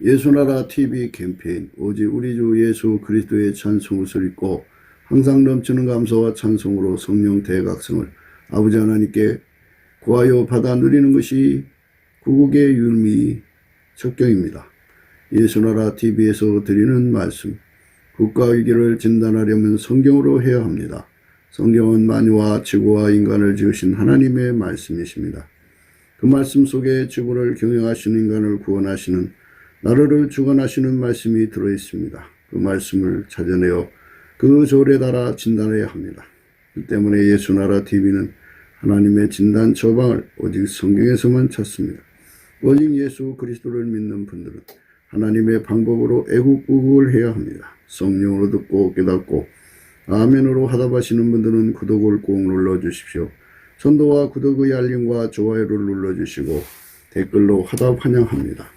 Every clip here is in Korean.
예수나라 TV 캠페인 오직 우리 주 예수 그리스도의 찬송을 읽고 항상 넘치는 감사와 찬송으로 성령 대각성을 아버지 하나님께 구하여 받아 누리는 것이 구국의 율미 척경입니다. 예수나라 TV에서 드리는 말씀, 국가 위기를 진단하려면 성경으로 해야 합니다. 성경은 만유와 지구와 인간을 지으신 하나님의 말씀이십니다. 그 말씀 속에 지구를 경영하시는 인간을 구원하시는 나라를 주관하시는 말씀이 들어있습니다. 그 말씀을 찾아내어 그 조례에 따라 진단해야 합니다. 그 때문에 예수나라 TV는 하나님의 진단 처방을 오직 성경에서만 찾습니다. 오직 예수 그리스도를 믿는 분들은 하나님의 방법으로 애국구국을 해야 합니다. 성령으로 듣고 깨닫고 아멘으로 화답하시는 분들은 구독을 꼭 눌러주십시오. 전도와 구독의 알림과 좋아요를 눌러주시고 댓글로 화답 환영합니다.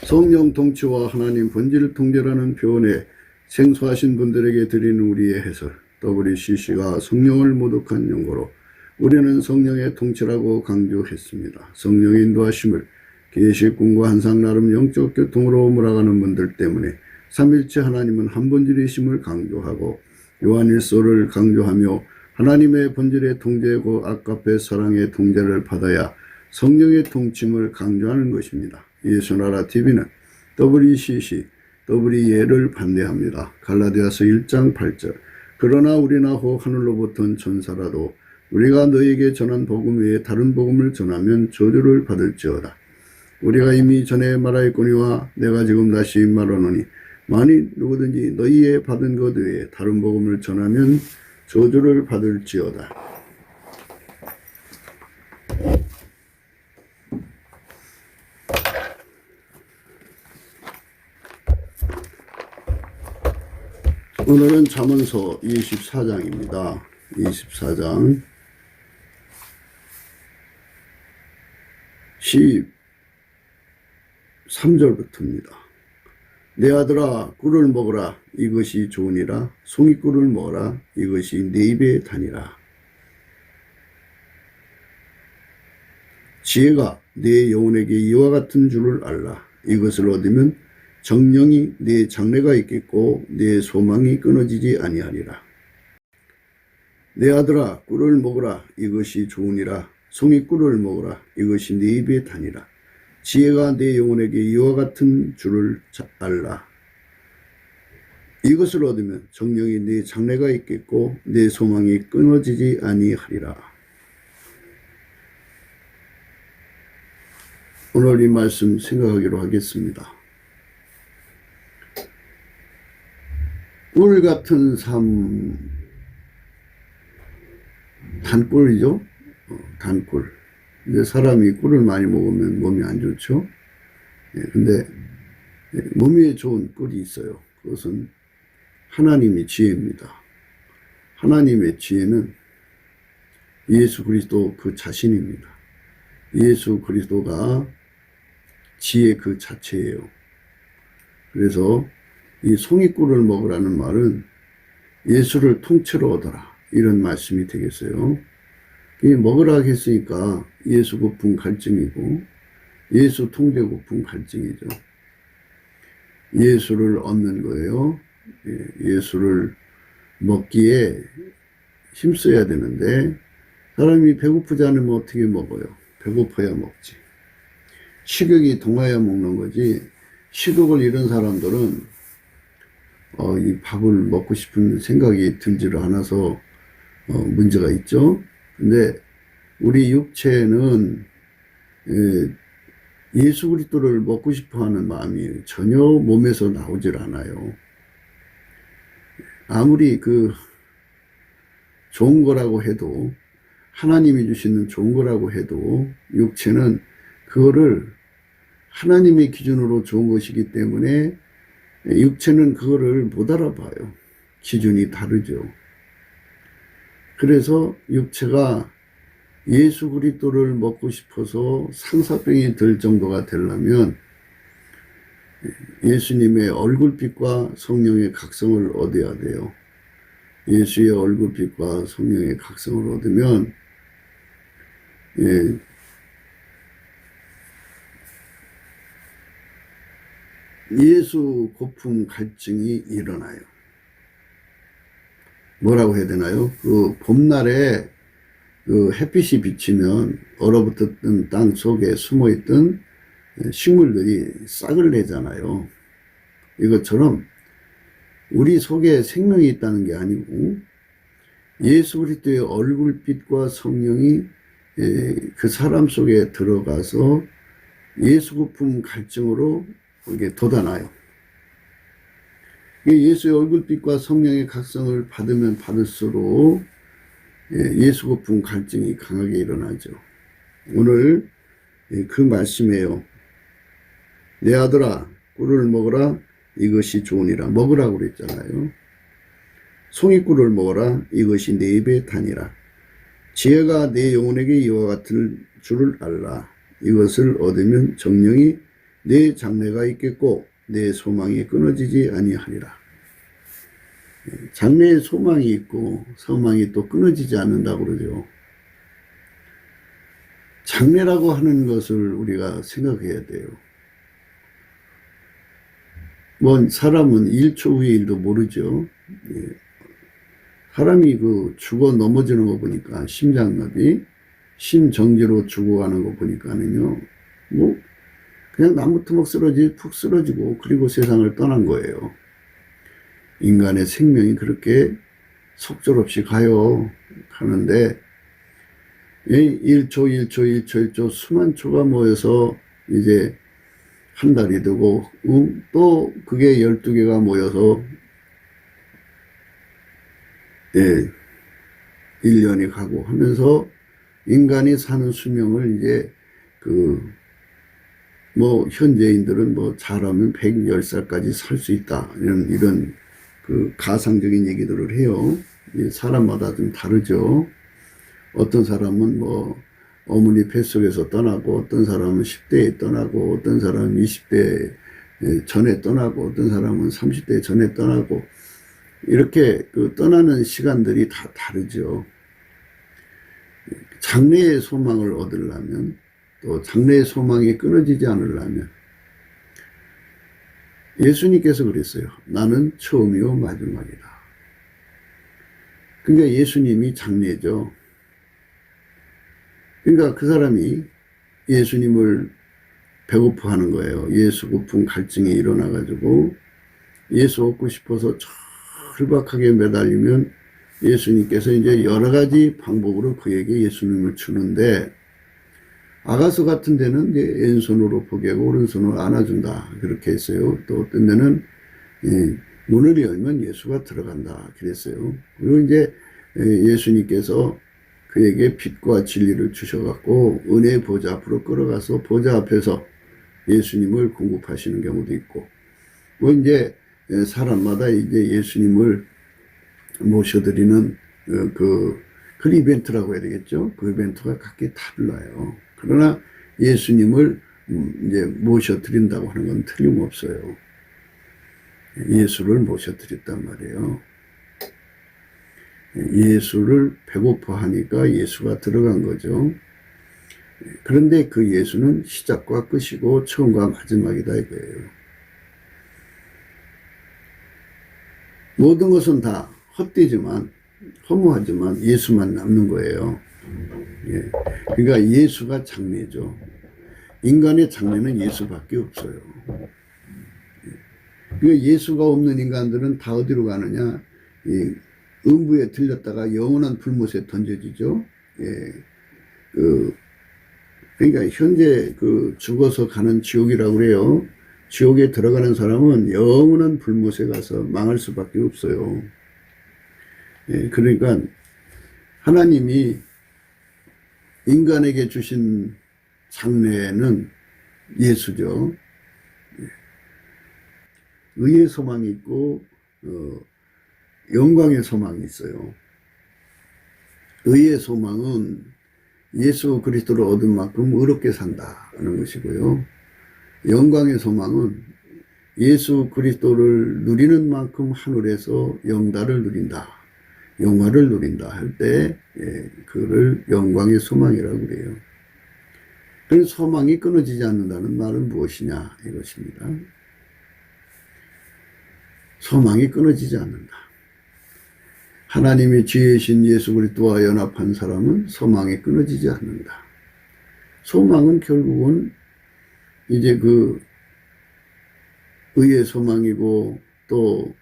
성령 통치와 하나님 본질 통제라는 표현에 생소하신 분들에게 드리는 우리의 해설, WCC가 성령을 모독한 용어로 우리는 성령의 통치라고 강조했습니다. 성령의 인도하심을 계시꾼과 한상 나름 영적 교통으로 몰아가는 분들 때문에 삼일체 하나님은 한 본질이심을 강조하고 요한일서를 강조하며 하나님의 본질의 통제고 아까페 사랑의 통제를 받아야 성령의 통침을 강조하는 것입니다. 예수나라 TV는 WCC, W예를 반대합니다. 갈라디아서 1장 8절 그러나 우리나 혹 하늘로부터 천사라도 우리가 너에게 전한 복음 외에 다른 복음을 전하면 저주를 받을지어다. 우리가 이미 전에 말하였거니와 내가 지금 다시 말하노니 만일 누구든지 너희의 받은 것 외에 다른 복음을 전하면 저주를 받을지어다. 오늘은 잠언서 24장입니다. 24장 13절부터입니다. 내 아들아 꿀을 먹으라 이것이 좋으니라. 송이꿀을 먹어라 이것이 내 입에 다니라. 지혜가 내 영혼에게 이와 같은 줄을 알라. 이것을 얻으면 정령이 내 장래가 있겠고 내 소망이 끊어지지 아니하리라. 내 아들아 꿀을 먹으라 이것이 좋으니라. 송이꿀을 먹으라 이것이 내 입에 다니라. 지혜가 내 영혼에게 이와 같은 줄을 알라. 이것을 얻으면 정령이 내 장래가 있겠고 내 소망이 끊어지지 아니하리라. 오늘 이 말씀 생각하기로 하겠습니다. 꿀 같은 삶, 단꿀이죠. 단꿀. 근데 사람이 꿀을 많이 먹으면 몸이 안 좋죠. 근데 몸에 좋은 꿀이 있어요. 그것은 하나님의 지혜입니다. 하나님의 지혜는 예수 그리스도 그 자신입니다. 예수 그리스도가 지혜 그 자체예요. 그래서 이 송이꿀을 먹으라는 말은 예수를 통째로 얻어라 이런 말씀이 되겠어요. 이 먹으라 했으니까 예수 고품 갈증이고 예수 통제 고품 갈증이죠. 예수를 얻는 거예요. 예수를 먹기에 힘써야 되는데 사람이 배고프지 않으면 어떻게 먹어요? 배고파야 먹지. 식욕이 동하야 먹는 거지. 식욕을 잃은 사람들은 이 밥을 먹고 싶은 생각이 들지를 않아서 문제가 있죠. 근데 우리 육체는 예수 그리스도를 먹고 싶어하는 마음이 전혀 몸에서 나오질 않아요. 아무리 그 좋은 거라고 해도 하나님이 주시는 좋은 거라고 해도 육체는 그거를 하나님의 기준으로 좋은 것이기 때문에 육체는 그거를 못 알아봐요. 기준이 다르죠. 그래서 육체가 예수 그리스도를 먹고 싶어서 상사병이 들 정도가 되려면 예수님의 얼굴빛과 성령의 각성을 얻어야 돼요. 예수의 얼굴빛과 성령의 각성을 얻으면 예수 고품 갈증이 일어나요. 뭐라고 해야 되나요? 그 봄날에 그 햇빛이 비치면 얼어붙었던 땅 속에 숨어있던 식물들이 싹을 내잖아요. 이것처럼 우리 속에 생명이 있다는 게 아니고 예수 그리스도의 얼굴빛과 성령이 그 사람 속에 들어가서 예수 고품 갈증으로 이게 돋아나요. 예수의 얼굴빛과 성령의 각성을 받으면 받을수록 예수 고품 갈증이 강하게 일어나죠. 오늘 그 말씀이에요. 내 아들아 꿀을 먹어라 이것이 좋으니라. 먹으라고 그랬잖아요. 송이꿀을 먹어라 이것이 내 입에 다니라. 지혜가 내 영혼에게 이와 같을 줄을 알라. 이것을 얻으면 정령이 내 장래가 있겠고 내 소망이 끊어지지 아니하리라. 장래에 소망이 있고 소망이 또 끊어지지 않는다고 그러죠. 장래라고 하는 것을 우리가 생각해야 돼요. 뭐 사람은 1초 후의 일도 모르죠. 사람이 그 죽어 넘어지는 거 보니까 심장마비, 심정지로 죽어가는 거 보니까는요, 뭐 그냥 나무트먹 푹 쓰러지고 그리고 세상을 떠난 거예요. 인간의 생명이 그렇게 속절없이 가는데 1초 수만 초가 모여서 이제 한 달이 되고 또 그게 12개가 모여서 1년이 가고 하면서 인간이 사는 수명을 이제 뭐 현재인들은 뭐 잘하면 110살까지 살 수 있다 이런 그 가상적인 얘기들을 해요. 사람마다 좀 다르죠. 어떤 사람은 뭐 어머니 뱃속에서 떠나고 어떤 사람은 10대에 떠나고 어떤 사람은 20대 전에 떠나고 어떤 사람은 30대 전에 떠나고 이렇게 그 떠나는 시간들이 다 다르죠. 장래의 소망을 얻으려면 또 장래의 소망이 끊어지지 않으려면 예수님께서 그랬어요. 나는 처음이요 마지막이다. 그러니까 예수님이 장래죠. 그러니까 그 사람이 예수님을 배고파하는 거예요. 예수 고품 갈증이 일어나가지고 예수 얻고 싶어서 절박하게 매달리면 예수님께서 이제 여러 가지 방법으로 그에게 예수님을 주는데 아가서 같은 데는 이제 왼손으로 포개고 오른손으로 안아준다 그렇게 했어요. 또 어떤 데는 문을 열면 예수가 들어간다 그랬어요. 그리고 이제 예수님께서 그에게 빛과 진리를 주셔갖고 은혜의 보좌 앞으로 끌어가서 보좌 앞에서 예수님을 공급하시는 경우도 있고 뭐 이제 사람마다 이제 예수님을 모셔드리는 그 이벤트라고 해야 되겠죠. 그 이벤트가 각기 달라요. 그러나 예수님을 이제 모셔드린다고 하는 건 틀림없어요. 예수를 모셔드렸단 말이에요. 예수를 배고파하니까 예수가 들어간 거죠. 그런데 그 예수는 시작과 끝이고 처음과 마지막이다 이거예요. 모든 것은 다 헛되지만 허무하지만 예수만 남는 거예요. 그러니까 예수가 장래죠. 인간의 장래는 예수밖에 없어요. 그러니까 예수가 없는 인간들은 다 어디로 가느냐? 음부에 들렸다가 영원한 불못에 던져지죠. 그러니까 현재 죽어서 가는 지옥이라고 그래요. 지옥에 들어가는 사람은 영원한 불못에 가서 망할 수밖에 없어요. 그러니까 하나님이 인간에게 주신 장래는 예수죠. 의의 소망이 있고 영광의 소망이 있어요. 의의 소망은 예수 그리스도를 얻은 만큼 의롭게 산다는 것이고요. 영광의 소망은 예수 그리스도를 누리는 만큼 하늘에서 영달을 누린다. 영화를 누린다 할 때 그를 영광의 소망이라고 그래요. 그 소망이 끊어지지 않는다는 말은 무엇이냐 이것입니다. 소망이 끊어지지 않는다. 하나님의 지혜이신 예수 그리스도와 연합한 사람은 소망이 끊어지지 않는다. 소망은 결국은 이제 그 의의 소망이고 또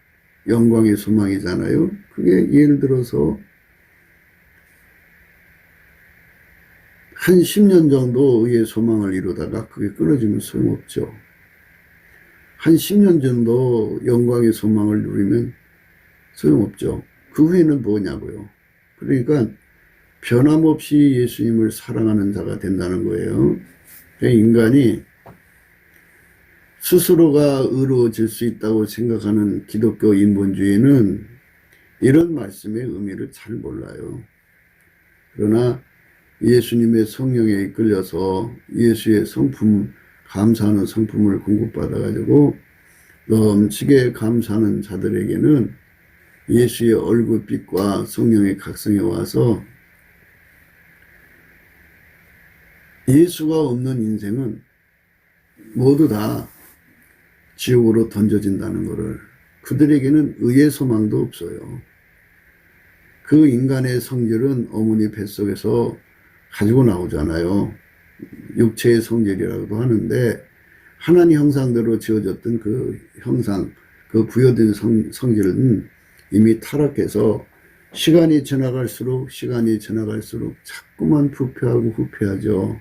영광의 소망이잖아요. 그게 예를 들어서 한 10년 정도 의의 소망을 이루다가 그게 끊어지면 소용없죠. 한 10년 정도 영광의 소망을 누리면 소용없죠. 그 후에는 뭐냐고요. 그러니까 변함없이 예수님을 사랑하는 자가 된다는 거예요. 인간이 스스로가 의로워질 수 있다고 생각하는 기독교 인본주의는 이런 말씀의 의미를 잘 몰라요. 그러나 예수님의 성령에 이끌려서 예수의 성품, 감사하는 성품을 공급받아가지고 넘치게 감사하는 자들에게는 예수의 얼굴빛과 성령의 각성에 와서 예수가 없는 인생은 모두 다 지옥으로 던져진다는 것을, 그들에게는 의의 소망도 없어요. 그 인간의 성질은 어머니 뱃속에서 가지고 나오잖아요. 육체의 성질이라고도 하는데 하나님 형상대로 지어졌던 그 형상, 그 부여된 성질은 이미 타락해서 시간이 지나갈수록 자꾸만 부패하고 후패하죠.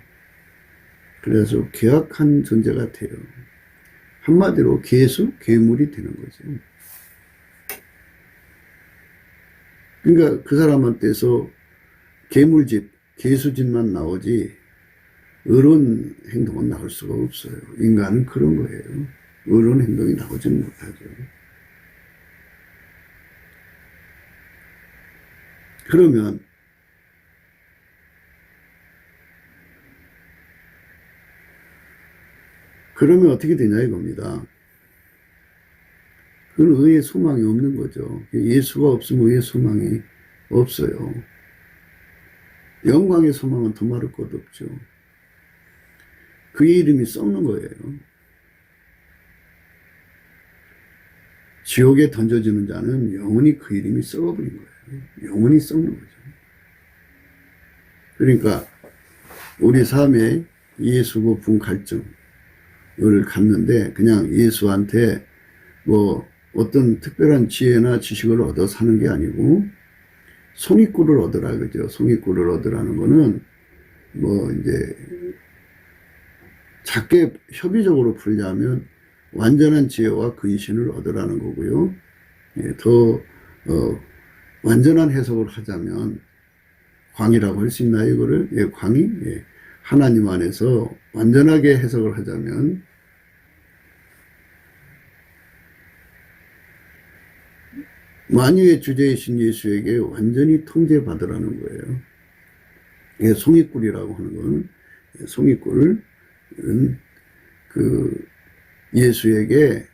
그래서 괴악한 존재 같아요. 한마디로 괴물이 되는 거죠. 그러니까 그 사람한테서 괴물짓, 괴수짓만 나오지 의로운 행동은 나올 수가 없어요. 인간은 그런 거예요. 의로운 행동이 나오지는 못하죠. 그러면 어떻게 되냐 이겁니다. 그건 의의 소망이 없는 거죠. 예수가 없으면 의의 소망이 없어요. 영광의 소망은 더 말할 것도 없죠. 그의 이름이 썩는 거예요. 지옥에 던져지는 자는 영원히 그 이름이 썩어버린 거예요. 영원히 썩는 거죠. 그러니까 우리 삶에 예수 고품 갈증을 갖는데 그냥 예수한테 뭐 어떤 특별한 지혜나 지식을 얻어 사는 게 아니고 손익구를 얻으라 그죠. 손익구를 얻으라는 거는 뭐 이제 작게 협의적으로 풀자면 완전한 지혜와 근신을 얻으라는 거고요. 더 완전한 해석을 하자면 광이라고 할 수 있나요 이거를? 광이? 하나님 안에서 완전하게 해석을 하자면 만유의 주제이신 예수에게 완전히 통제받으라는 거예요. 송이꿀이라고 하는 건 송이꿀은 그 예수에게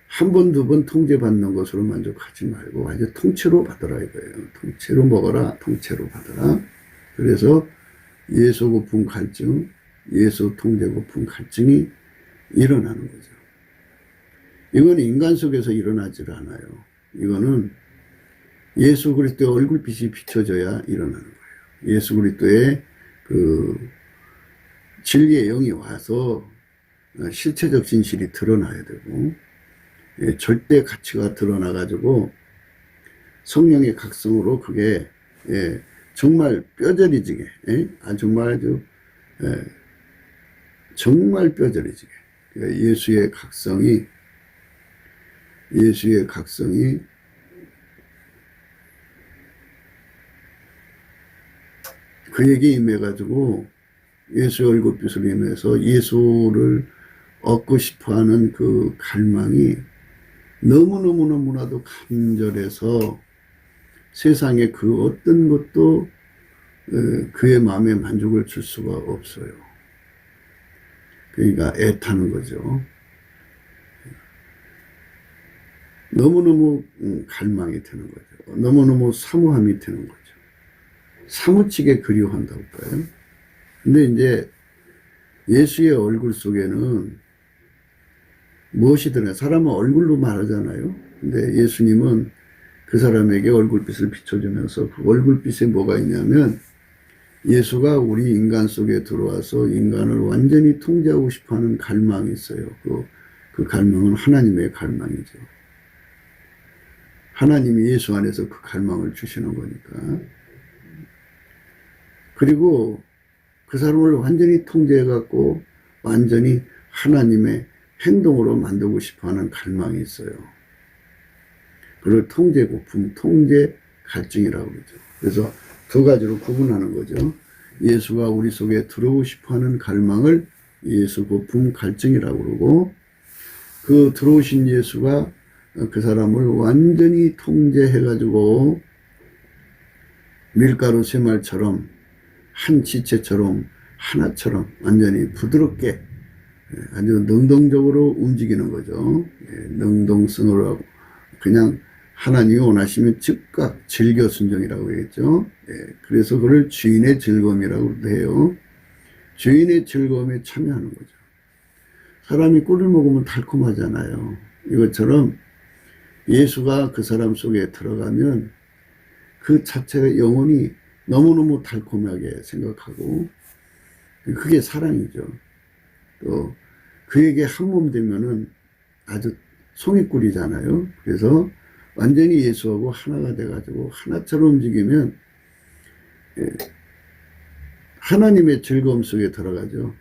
한 번, 두 번 통제받는 것으로 만족하지 말고 완전 통째로 받으라 이거예요. 통째로 먹어라, 통째로 받아라. 그래서 예수 고품 갈증, 예수 통제 고품 갈증이 일어나는 거죠. 이건 인간 속에서 일어나질 않아요. 이거는 예수 그리스도의 얼굴빛이 비춰져야 일어나는 거예요. 예수 그리스도의 그 진리의 영이 와서 실체적 진실이 드러나야 되고 절대 가치가 드러나가지고 성령의 각성으로 그게 정말 뼈저리지게 정말 아주 정말 뼈저리지게 예수의 각성이 그에게 임해가지고 예수의 얼굴빛으로 임해서 예수를 얻고 싶어하는 그 갈망이 너무나도 간절해서 세상에 그 어떤 것도 그의 마음에 만족을 줄 수가 없어요. 그러니까 애타는 거죠. 너무너무 갈망이 되는 거죠. 너무너무 사모함이 되는 거죠. 사무치게 그리워한다고 할까요? 근데 이제 예수의 얼굴 속에는 무엇이든 사람은 얼굴로 말하잖아요. 근데 예수님은 그 사람에게 얼굴빛을 비춰주면서 그 얼굴빛에 뭐가 있냐면 예수가 우리 인간 속에 들어와서 인간을 완전히 통제하고 싶어하는 갈망이 있어요. 그 갈망은 하나님의 갈망이죠. 하나님이 예수 안에서 그 갈망을 주시는 거니까. 그리고 그 사람을 완전히 통제해갖고 완전히 하나님의 행동으로 만들고 싶어하는 갈망이 있어요. 그걸 통제 고품, 통제 갈증이라고 그러죠. 그래서 두 가지로 구분하는 거죠. 예수가 우리 속에 들어오고 싶어하는 갈망을 예수 고품 갈증이라고 그러고, 그 들어오신 예수가 그 사람을 완전히 통제해가지고 밀가루 쇠말처럼 한 지체처럼 하나처럼 완전히 부드럽게 아주 능동적으로 움직이는 거죠. 능동성으로 하고 그냥 하나님이 원하시면 즉각 즐겨 순종이라고 하겠죠. 그래서 그걸 주인의 즐거움이라고 해요. 주인의 즐거움에 참여하는 거죠. 사람이 꿀을 먹으면 달콤하잖아요. 이것처럼 예수가 그 사람 속에 들어가면 그 자체가 영혼이 너무너무 달콤하게 생각하고, 그게 사랑이죠. 또 그에게 한 몸 되면은 아주 송이꿀이잖아요. 그래서 완전히 예수하고 하나가 돼가지고 하나처럼 움직이면 하나님의 즐거움 속에 들어가죠.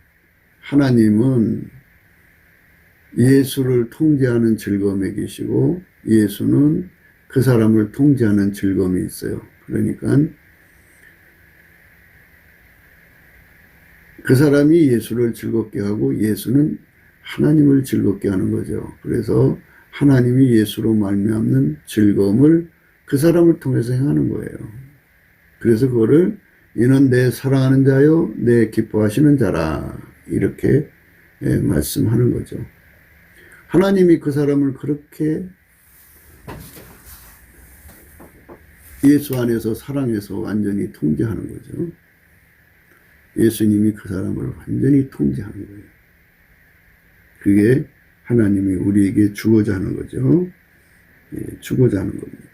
하나님은 예수를 통제하는 즐거움에 계시고 예수는 그 사람을 통제하는 즐거움이 있어요. 그러니까 그 사람이 예수를 즐겁게 하고 예수는 하나님을 즐겁게 하는 거죠. 그래서 하나님이 예수로 말미암는 즐거움을 그 사람을 통해서 행하는 거예요. 그래서 그거를 이는 내 사랑하는 자요 내 기뻐하시는 자라 이렇게 말씀하는 거죠. 하나님이 그 사람을 그렇게 예수 안에서 사랑해서 완전히 통제하는 거죠. 예수님이 그 사람을 완전히 통제하는 거예요. 그게 하나님이 우리에게 주고자 하는 거죠. 주고자 하는 겁니다.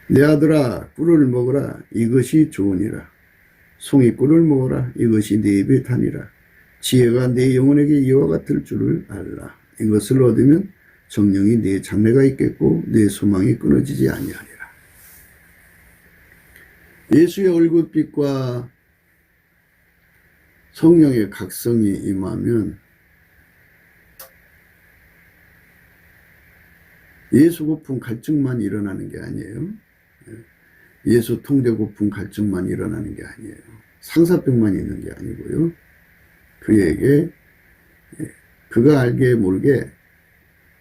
내 아들아 꿀을 먹어라 이것이 좋으니라. 송이꿀을 먹어라 이것이 내 입에 다니라. 지혜가 내 영혼에게 이와 같을 줄을 알라. 이것을 얻으면 정령이 내 장래가 있겠고 내 소망이 끊어지지 아니하리라. 예수의 얼굴빛과 성령의 각성이 임하면 예수 고품 갈증만 일어나는 게 아니에요. 예수 통제 고품 갈증만 일어나는 게 아니에요. 상사병만 있는 게 아니고요. 그에게 그가 알게 모르게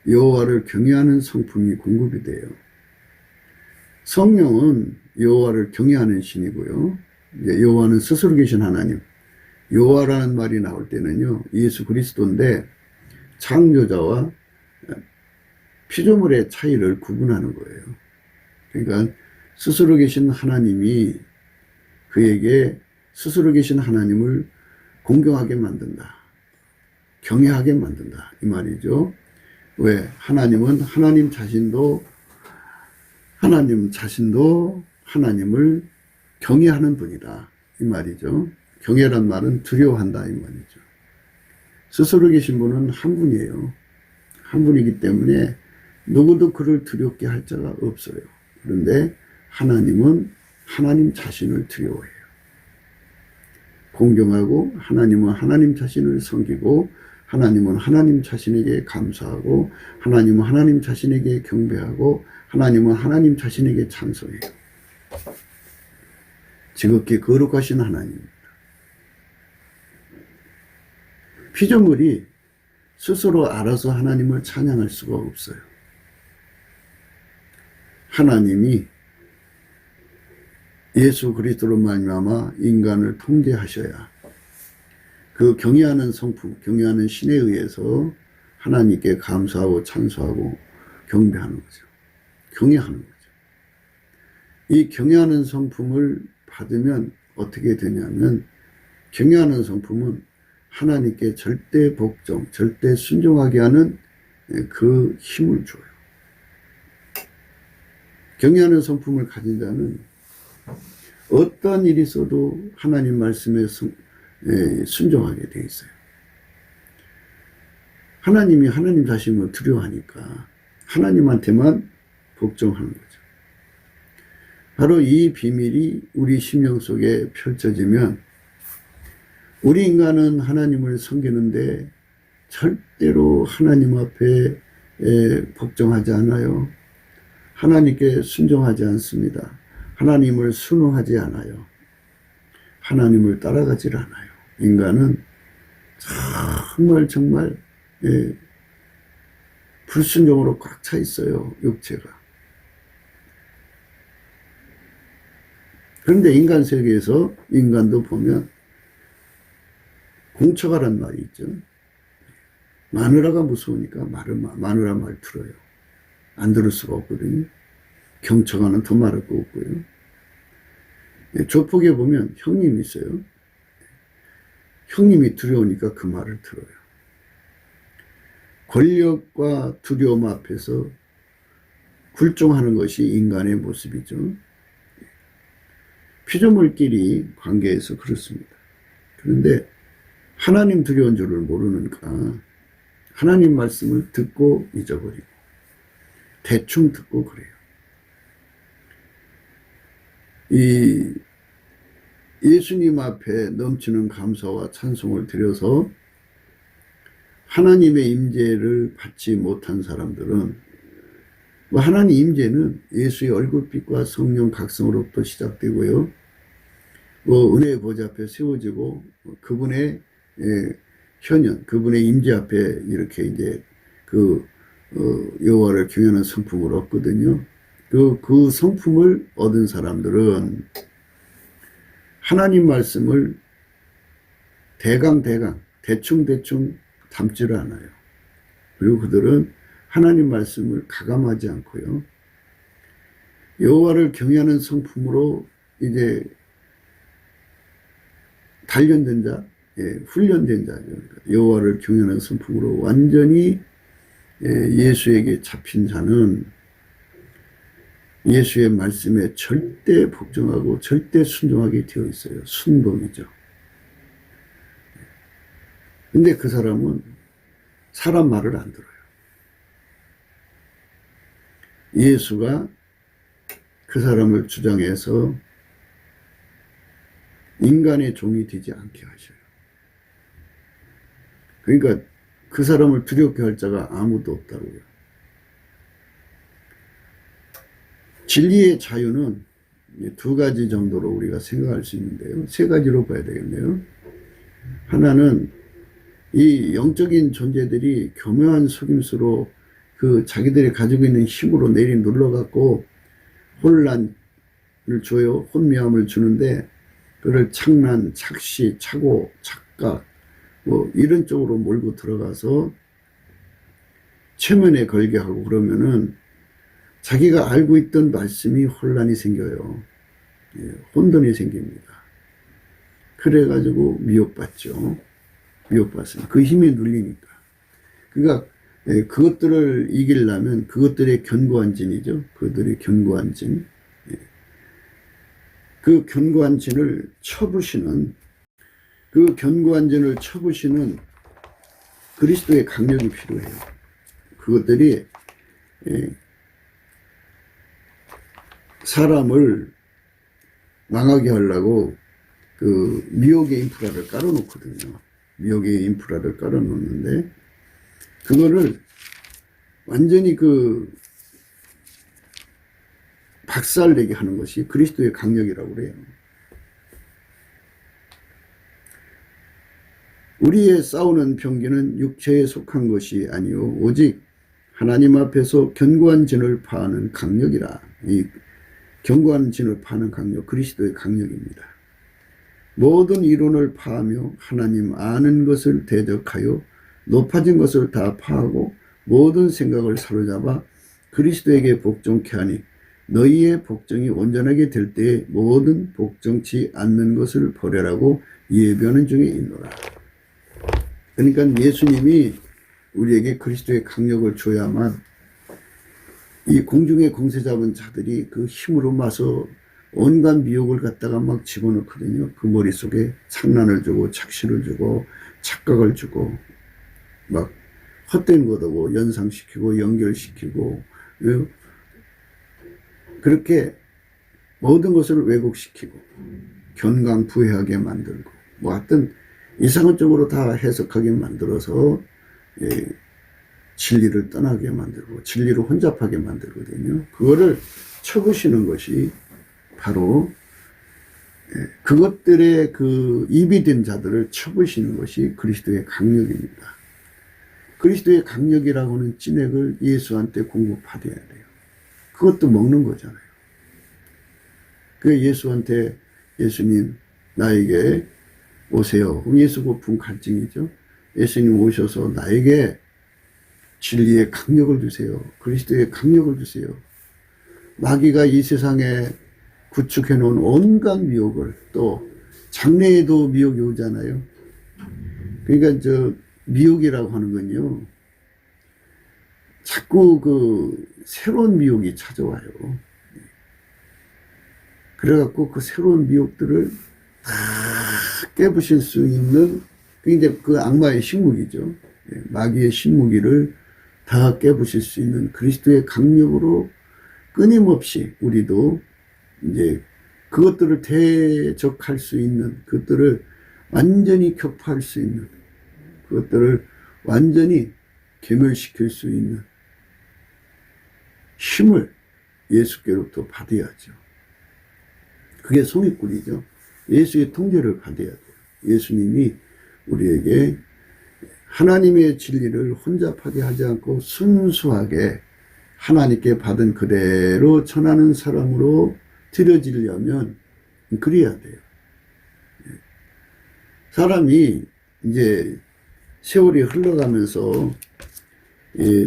여호와를 경외하는 성품이 공급이 돼요. 성령은 여호와를 경외하는 신이고요. 여호와는 스스로 계신 하나님. 여호와라는 말이 나올 때는요. 예수 그리스도인데 창조자와 피조물의 차이를 구분하는 거예요. 그러니까 스스로 계신 하나님이 그에게 스스로 계신 하나님을 공경하게 만든다. 경외하게 만든다. 이 말이죠. 왜? 하나님은 하나님 자신도 하나님을 경외하는 분이다. 이 말이죠. 경외란 말은 두려워한다. 이 말이죠. 스스로 계신 분은 한 분이에요. 한 분이기 때문에 누구도 그를 두렵게 할 자가 없어요. 그런데 하나님은 하나님 자신을 두려워해요. 공경하고 하나님은 하나님 자신을 섬기고 하나님은 하나님 자신에게 감사하고 하나님은 하나님 자신에게 경배하고 하나님은 하나님 자신에게 찬송해요. 지극히 거룩하신 하나님입니다. 피조물이 스스로 알아서 하나님을 찬양할 수가 없어요. 하나님이 예수 그리스도로 말미암아 인간을 통제하셔야 그 경외하는 성품, 경외하는 신에 의해서 하나님께 감사하고 찬송하고 경배하는 거죠. 경외하는 거죠. 이 경외하는 성품을 받으면 어떻게 되냐면 경외하는 성품은 하나님께 절대 복종, 절대 순종하게 하는 그 힘을 줘요. 경외하는 성품을 가진 자는 어떤 일이 있어도 하나님 말씀에 순종하게 돼 있어요. 하나님이 하나님 자신을 두려워하니까 하나님한테만 복종하는 거죠. 바로 이 비밀이 우리 심령 속에 펼쳐지면 우리 인간은 하나님을 섬기는데 절대로 하나님 앞에 복종하지 않아요. 하나님께 순종하지 않습니다. 하나님을 순응하지 않아요. 하나님을 따라가지 않아요. 인간은 정말 불순종으로 꽉 차 있어요. 육체가. 그런데 인간 세계에서 인간도 보면 공처가란 말이 있죠. 마누라가 무서우니까 마누라 말 들어요. 안 들을 수가 없거든요. 경처가는 더 말할 거 없고요. 조폭에 보면 형님이 있어요. 형님이 두려우니까 그 말을 들어요. 권력과 두려움 앞에서 굴종하는 것이 인간의 모습이죠. 피조물끼리 관계에서 그렇습니다. 그런데 하나님 두려운 줄을 모르니까 하나님 말씀을 듣고 잊어버리고 대충 듣고 그래요. 이 예수님 앞에 넘치는 감사와 찬송을 드려서 하나님의 임재를 받지 못한 사람들은 하나님 임재는 예수의 얼굴빛과 성령 각성으로부터 시작되고요. 은혜의 보좌 앞에 세워지고 그분의 현현, 그분의 임재 앞에 이렇게 이제 여호와를 경외하는 성품을 얻거든요. 그 성품을 얻은 사람들은 하나님 말씀을 대충 담지를 않아요. 그리고 그들은 하나님 말씀을 가감하지 않고요. 여호와를 경외하는 성품으로 이제 단련된 자, 훈련된 자죠. 여호와를 경외하는 성품으로 완전히 예수에게 잡힌 자는 예수의 말씀에 절대 복종하고 절대 순종하게 되어 있어요. 순범이죠. 근데 그 사람은 사람 말을 안 들어요. 예수가 그 사람을 주장해서 인간의 종이 되지 않게 하셔요. 그러니까 그 사람을 두렵게 할 자가 아무도 없다고요. 진리의 자유는 두 가지 정도로 우리가 생각할 수 있는데요. 세 가지로 봐야 되겠네요. 하나는 이 영적인 존재들이 교묘한 속임수로 자기들이 가지고 있는 힘으로 눌러갖고 혼란을 줘요. 혼미함을 주는데 그를 착란, 착시, 착오, 착각 이런 쪽으로 몰고 들어가서 최면에 걸게 하고 그러면은 자기가 알고 있던 말씀이 혼란이 생겨요. 혼돈이 생깁니다. 그래가지고 미혹받죠. 미혹받습니다. 그 힘에 눌리니까. 그러니까 그것들을 이기려면 그것들의 견고한 진이죠. 그들의 견고한 진. 그 견고한 진을 쳐부시는 그리스도의 강력이 필요해요. 그것들이 사람을 망하게 하려고 미혹의 인프라를 깔아놓거든요. 미혹의 인프라를 깔아놓는데 그거를 완전히 박살내게 하는 것이 그리스도의 강력이라고 그래요. 우리의 싸우는 병기는 육체에 속한 것이 아니요 오직 하나님 앞에서 견고한 진을 파하는 강력이라. 이 견고한 진을 파는 강력, 그리스도의 강력입니다. 모든 이론을 파하며 하나님 아는 것을 대적하여 높아진 것을 다 파하고 모든 생각을 사로잡아 그리스도에게 복종케 하니 너희의 복종이 온전하게 될 때에 모든 복종치 않는 것을 버려라고 예변은 중에 있노라. 그러니까 예수님이 우리에게 그리스도의 강력을 줘야만 이 공중에 공세 잡은 자들이 그 힘으로 마서 온갖 미혹을 갖다가 막 집어넣거든요. 그 머릿속에 장난을 주고 착시를 주고 착각을 주고 막 헛된 것하고 연상시키고 연결시키고 그렇게 모든 것을 왜곡시키고 견강부회하게 만들고 뭐 하여튼 이상한 쪽으로 다 해석하게 만들어서 진리를 떠나게 만들고 진리를 혼잡하게 만들거든요. 그거를 쳐부시는 것이 바로 그것들의 그 입이 된 자들을 쳐부시는 것이 그리스도의 강력입니다. 그리스도의 강력이라고는 찐액을 예수한테 공급받아야 돼요. 그것도 먹는 거잖아요. 그 예수한테 예수님 나에게 오세요. 예수 고품 갈증이죠. 예수님 오셔서 나에게 진리의 강력을 주세요. 그리스도의 강력을 주세요. 마귀가 이 세상에 구축해 놓은 온갖 미혹을 또 장래에도 미혹이 오잖아요. 그러니까 저 미혹이라고 하는 건요. 자꾸 그 새로운 미혹이 찾아와요. 그래갖고 그 새로운 미혹들을 다 깨부실 수 있는 이제 그 악마의 식무기죠. 마귀의 식무기를 다 깨부실 수 있는 그리스도의 강력으로 끊임없이 우리도 이제 그것들을 대적할 수 있는 그것들을 완전히 격파할 수 있는 그것들을 완전히 괴멸시킬 수 있는 힘을 예수께로부터 받아야죠. 그게 성의꿀이죠. 예수의 통제를 받아야 돼요. 예수님이 우리에게 하나님의 진리를 혼잡하게 하지 않고 순수하게 하나님께 받은 그대로 전하는 사람으로 드려지려면 그래야 돼요. 사람이 이제 세월이 흘러가면서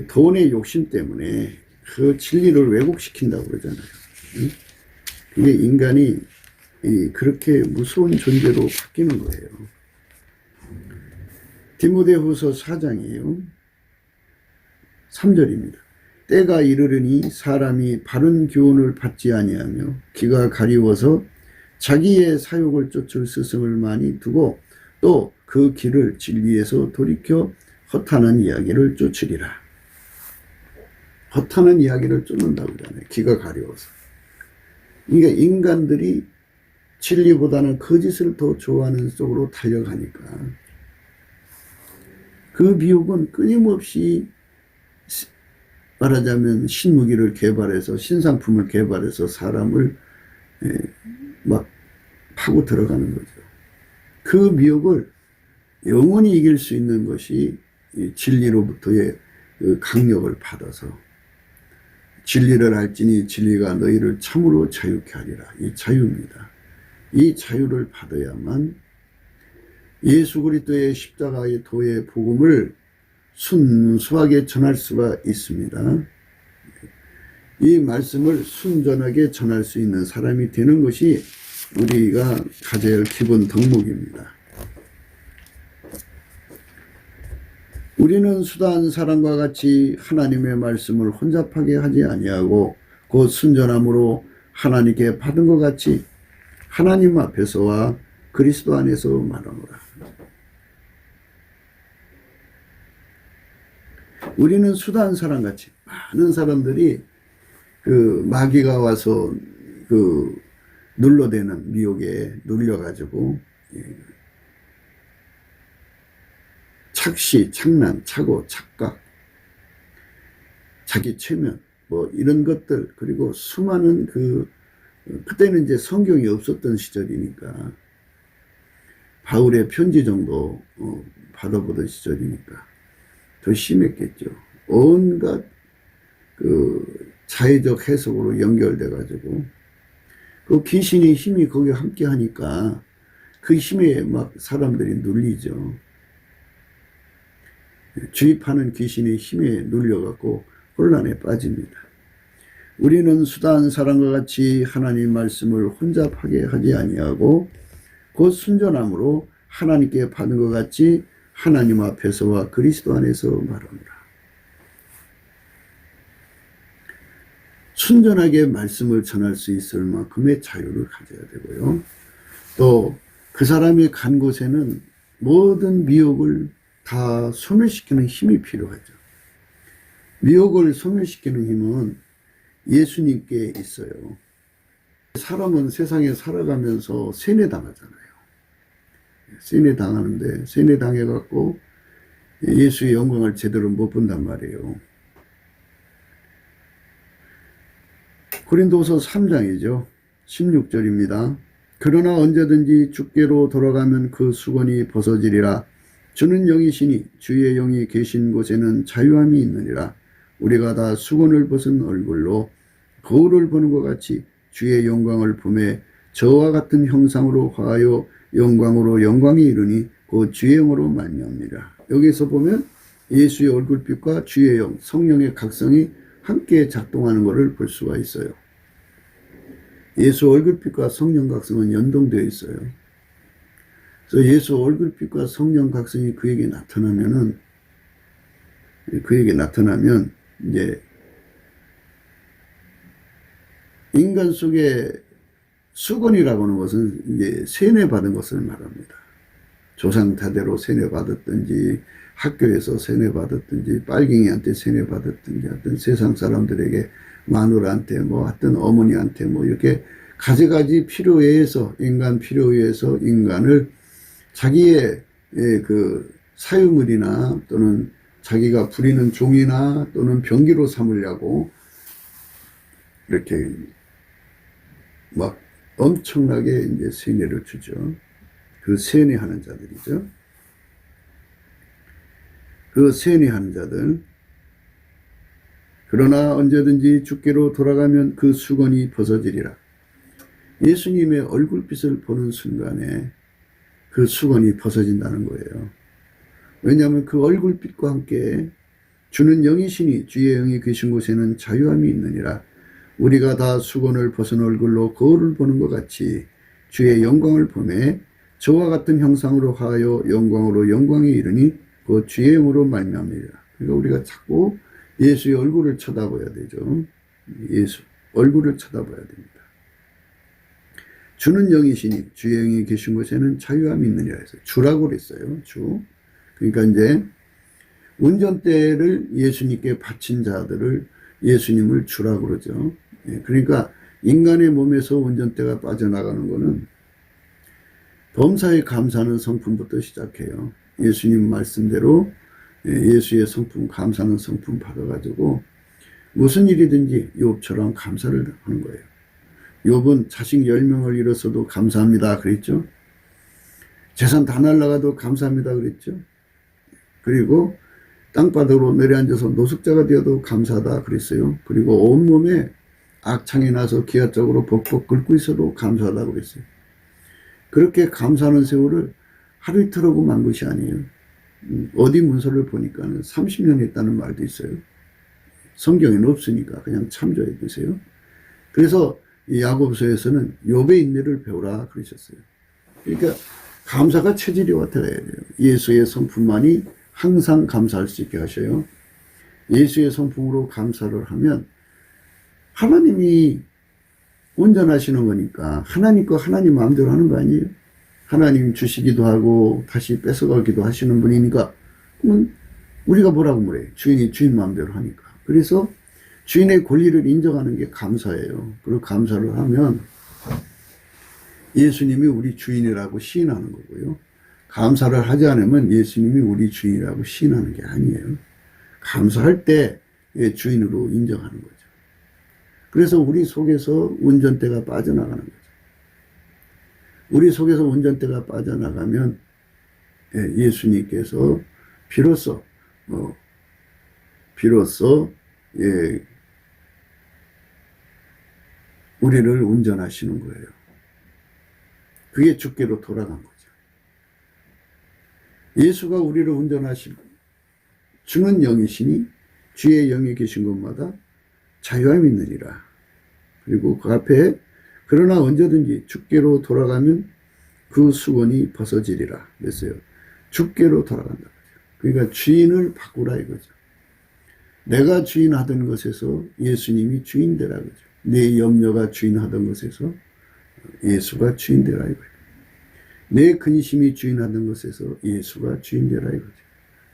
돈의 욕심 때문에 그 진리를 왜곡시킨다고 그러잖아요. 그게 인간이 그렇게 무서운 존재로 바뀌는 거예요. 디모데후서 4장이에요. 3절입니다. 때가 이르르니 사람이 바른 교훈을 받지 아니하며 귀가 가리워서 자기의 사욕을 쫓을 스승을 많이 두고 또 그 길을 진리에서 돌이켜 허탄한 이야기를 쫓으리라. 허탄한 이야기를 쫓는다고 그러잖아요. 귀가 가리워서. 그러니까 인간들이 진리보다는 거짓을 더 좋아하는 쪽으로 달려가니까 그 미혹은 끊임없이 말하자면 신무기를 개발해서 신상품을 개발해서 사람을 막 파고 들어가는 거죠. 그 미혹을 영원히 이길 수 있는 것이 진리로부터의 그 강력을 받아서 진리를 알지니 진리가 너희를 참으로 자유케 하리라. 이 자유입니다. 이 자유를 받아야만 예수 그리스도의 십자가의 도의 복음을 순수하게 전할 수가 있습니다. 이 말씀을 순전하게 전할 수 있는 사람이 되는 것이 우리가 가져야 할 기본 덕목입니다. 우리는 수다한 사람과 같이 하나님의 말씀을 혼잡하게 하지 아니하고 곧 순전함으로 하나님께 받은 것 같이 하나님 앞에서와 그리스도 안에서 말하노라. 우리는 수다한 사람같이 많은 사람들이 그 마귀가 와서 그 눌러대는 미혹에 눌려가지고 착시, 착난, 착오, 착각, 자기 최면 뭐 이런 것들 그리고 수많은 그때는 이제 성경이 없었던 시절이니까 바울의 편지 정도 받아보던 시절이니까 더 심했겠죠. 온갖 그 자의적 해석으로 연결돼 가지고 그 귀신의 힘이 거기에 함께 하니까 그 힘에 막 사람들이 눌리죠. 주입하는 귀신의 힘에 눌려갖고 혼란에 빠집니다. 우리는 수다한 사람과 같이 하나님 말씀을 혼잡하게 하지 아니하고 곧 순전함으로 하나님께 받은 것 같이 하나님 앞에서와 그리스도 안에서 말합니다. 순전하게 말씀을 전할 수 있을 만큼의 자유를 가져야 되고요. 또 그 사람이 간 곳에는 모든 미혹을 다 소멸시키는 힘이 필요하죠. 미혹을 소멸시키는 힘은 예수님께 있어요. 사람은 세상에 살아가면서 세뇌당하잖아요. 세뇌당하는데 세뇌당해갖고 예수의 영광을 제대로 못 본단 말이에요. 고린도서 3장이죠. 16절입니다. 그러나 언제든지 주께로 돌아가면 그 수건이 벗어지리라. 주는 영이시니 주의 영이 계신 곳에는 자유함이 있느니라. 우리가 다 수건을 벗은 얼굴로 거울을 보는 것 같이 주의 영광을 보매 저와 같은 형상으로 화하여 영광으로 영광이 이르니 그 주의 영으로 말미암니라. 여기서 보면 예수의 얼굴빛과 주의 영, 성령의 각성이 함께 작동하는 것을 볼 수가 있어요. 예수 얼굴빛과 성령 각성은 연동되어 있어요. 그래서 예수 얼굴빛과 성령 각성이 그에게 나타나면 이제 인간 속에 수건이라고 하는 것은 이제 세뇌받은 것을 말합니다. 조상 다대로 세뇌받았든지 학교에서 세뇌받았든지 빨갱이한테 세뇌받았든지 하여튼 세상 사람들에게 마누라한테 뭐 하여튼 어머니한테 뭐 이렇게 가지가지 필요에 의해서 인간 필요에 의해서 인간을 자기의 그 사유물이나 또는 자기가 부리는 종이나 또는 병기로 삼으려고 이렇게 막 엄청나게 이제 세뇌를 주죠. 그 세뇌하는 자들이죠. 그 세뇌하는 자들. 그러나 언제든지 주께로 돌아가면 그 수건이 벗어지리라. 예수님의 얼굴빛을 보는 순간에 그 수건이 벗어진다는 거예요. 왜냐하면 그 얼굴빛과 함께 주는 영이시니 주의 영이 계신 곳에는 자유함이 있느니라. 우리가 다 수건을 벗은 얼굴로 거울을 보는 것 같이 주의 영광을 보매 저와 같은 형상으로 하여 영광으로 영광이 이르니 그 주의 영으로 말미암니라. 그러니까 우리가 자꾸 예수의 얼굴을 쳐다봐야 되죠. 예수 얼굴을 쳐다봐야 됩니다. 주는 영이시니 주의 영이 계신 곳에는 자유함이 있느니라 해서 주라고 그랬어요. 주. 그러니까 이제 운전대를 예수님께 바친 자들을 예수님을 주라고 그러죠. 그러니까 인간의 몸에서 운전대가 빠져나가는 것은 범사에 감사하는 성품부터 시작해요. 예수님 말씀대로 예수의 성품, 감사하는 성품 받아가지고 무슨 일이든지 욥처럼 감사를 하는 거예요. 욥은 자식 10명을 잃었어도 감사합니다 그랬죠. 재산 다 날라가도 감사합니다 그랬죠. 그리고 땅바닥으로 내려앉아서 노숙자가 되어도 감사하다 그랬어요. 그리고 온몸에 악창이 나서 기하적으로 벅벅 긁고 있어도 감사하다고 그랬어요. 그렇게 감사하는 세월을 하루 이틀 하고 만 것이 아니에요. 어디 문서를 보니까는 30년 했다는 말도 있어요. 성경에는 없으니까 그냥 참조해 보세요. 그래서 이 야고보서에서는 욥의 인내를 배우라 그러셨어요. 그러니까 감사가 체질이 되어야 돼요. 예수의 성품만이 항상 감사할 수 있게 하셔요. 예수의 성품으로 감사를 하면 하나님이 운전하시는 거니까 하나님 거 하나님 마음대로 하는 거 아니에요? 하나님 주시기도 하고 다시 뺏어가기도 하시는 분이니까 우리가 뭐라고 그래? 주인이 주인 마음대로 하니까. 그래서 주인의 권리를 인정하는 게 감사예요. 그리고 감사를 하면 예수님이 우리 주인이라고 시인하는 거고요. 감사를 하지 않으면 예수님이 우리 주인이라고 시인하는 게 아니에요. 감사할 때 주인으로 인정하는 거죠. 그래서 우리 속에서 운전대가 빠져나가는 거죠. 우리 속에서 운전대가 빠져나가면 예수님께서 비로소 우리를 운전하시는 거예요. 그게 주께로 돌아간 거죠. 예수가 우리를 운전하시고 주는 영이시니 주의 영이 계신 곳마다 자유함이 있느니라. 그리고 그 앞에 그러나 언제든지 주께로 돌아가면 그 수건이 벗어지리라 그랬어요. 주께로 돌아간다. 그러니까 주인을 바꾸라 이거죠. 내가 주인하던 것에서 예수님이 주인되라 이거죠. 내 염려가 주인하던 것에서 예수가 주인되라 이거죠. 내 근심이 주인하던 것에서 예수가 주인되라 이거죠.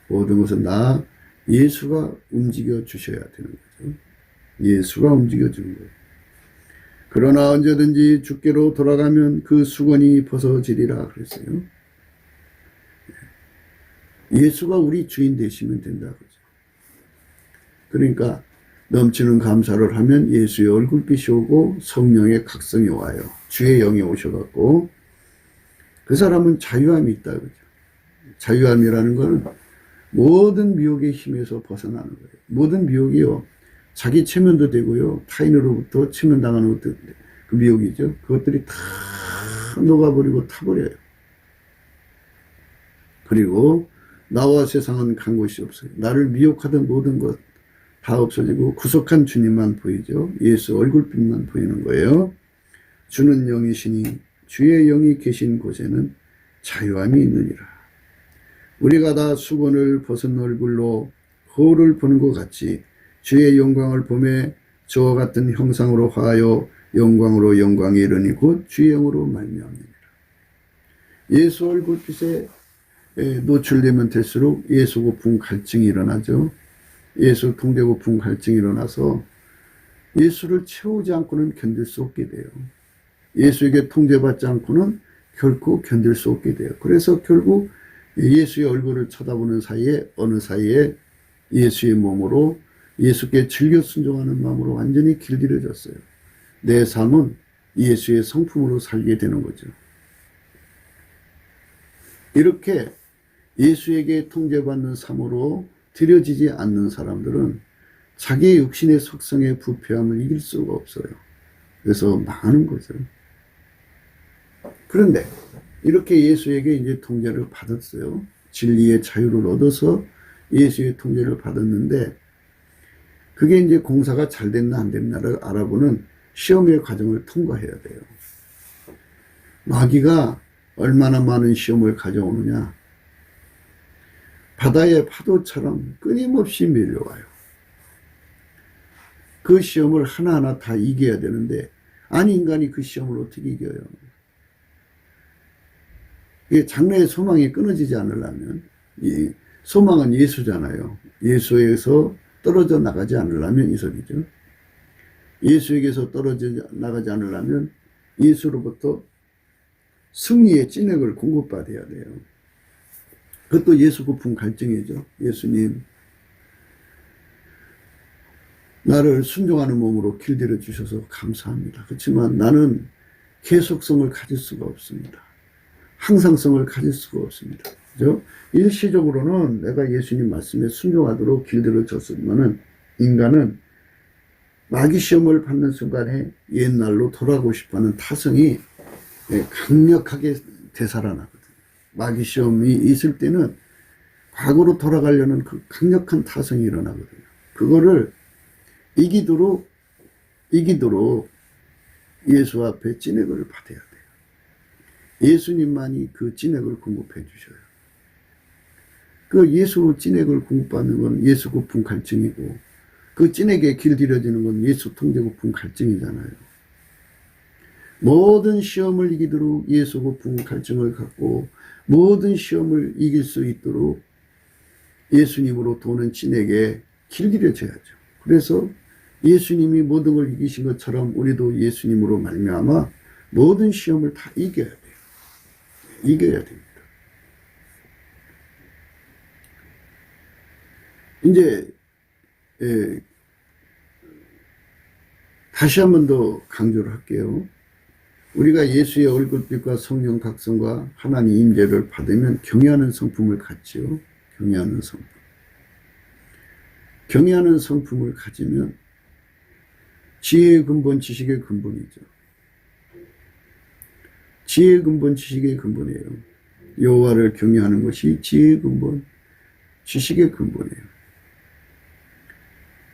모든 것은 나 예수가 움직여 주셔야 되는 거죠. 예수가 움직여 주는 거예요. 그러나 언제든지 주께로 돌아가면 그 수건이 벗어지리라 그랬어요. 예수가 우리 주인 되시면 된다 그죠. 그러니까 넘치는 감사를 하면 예수의 얼굴빛이 오고 성령의 각성이 와요. 주의 영이 오셔갖고 그 사람은 자유함이 있다 그죠. 자유함이라는 건 모든 미혹의 힘에서 벗어나는 거예요. 모든 미혹이요. 자기 체면도 되고요. 타인으로부터 체면당하는 것들, 그 미혹이죠. 그것들이 다 녹아버리고 타버려요. 그리고 나와 세상은 간 곳이 없어요. 나를 미혹하던 모든 것 다 없어지고 구속한 주님만 보이죠. 예수 얼굴빛만 보이는 거예요. 주는 영이시니 주의 영이 계신 곳에는 자유함이 있느니라. 우리가 다 수건을 벗은 얼굴로 거울을 보는 것 같이 주의 영광을 보매 저와 같은 형상으로 화하여 영광으로 영광에 이르니 곧 주의 영으로 말미암느니라. 예수 얼굴빛에 노출되면 될수록 예수 고품 갈증이 일어나죠. 예수 통제 고품 갈증이 일어나서 예수를 채우지 않고는 견딜 수 없게 돼요. 예수에게 통제받지 않고는 결코 견딜 수 없게 돼요. 그래서 결국 예수의 얼굴을 쳐다보는 사이에 어느 사이에 예수의 몸으로 예수께 즐겨 순종하는 마음으로 완전히 길들여졌어요. 내 삶은 예수의 성품으로 살게 되는 거죠. 이렇게 예수에게 통제받는 삶으로 들여지지 않는 사람들은 자기의 육신의 속성의 부패함을 이길 수가 없어요. 그래서 망하는 거죠. 그런데 이렇게 예수에게 이제 통제를 받았어요. 진리의 자유를 얻어서 예수의 통제를 받았는데 그게 이제 공사가 잘 됐나 안 됐나를 알아보는 시험의 과정을 통과해야 돼요. 마귀가 얼마나 많은 시험을 가져오느냐. 바다의 파도처럼 끊임없이 밀려와요. 그 시험을 하나하나 다 이겨야 되는데 아니 인간이 그 시험을 어떻게 이겨요? 이게 장래의 소망이 끊어지지 않으려면 이 소망은 예수잖아요. 예수에서 떨어져 나가지 않으려면 이 소리죠. 예수에게서 떨어져 나가지 않으려면 예수로부터 승리의 찐액을 공급받아야 돼요. 그것도 예수 고품 갈증이죠. 예수님 나를 순종하는 몸으로 길들여 주셔서 감사합니다. 그렇지만 나는 계속성을 가질 수가 없습니다. 항상성을 가질 수가 없습니다. 그죠? 일시적으로는 내가 예수님 말씀에 순종하도록 길들여 줬으면은 인간은 마귀 시험을 받는 순간에 옛날로 돌아가고 싶어하는 타성이 강력하게 되살아나거든요. 마귀 시험이 있을 때는 과거로 돌아가려는 그 강력한 타성이 일어나거든요. 그거를 이기도록 예수 앞에 찐액을 받아야 돼요. 예수님만이 그 찐액을 공급해 주셔요. 그 예수 찐액을 공급받는 건 예수 고품 갈증이고 그 찐액에 길들여지는 건 예수 통제 고품 갈증이잖아요. 모든 시험을 이기도록 예수 고품 갈증을 갖고 모든 시험을 이길 수 있도록 예수님으로 도는 찐액에 길들여져야죠. 그래서 예수님이 모든 걸 이기신 것처럼 우리도 예수님으로 말미암아 모든 시험을 다 이겨야 돼요. 이겨야 됩니다. 이제 다시 한 번 더 강조를 할게요. 우리가 예수의 얼굴빛과 성령 각성과 하나님 임재를 받으면 경외하는 성품을 갖지요. 경외하는 성품. 경외하는 성품을 가지면 지혜의 근본, 지식의 근본이죠. 지혜의 근본, 지식의 근본이에요. 여호와를 경외하는 것이 지혜의 근본, 지식의 근본이에요.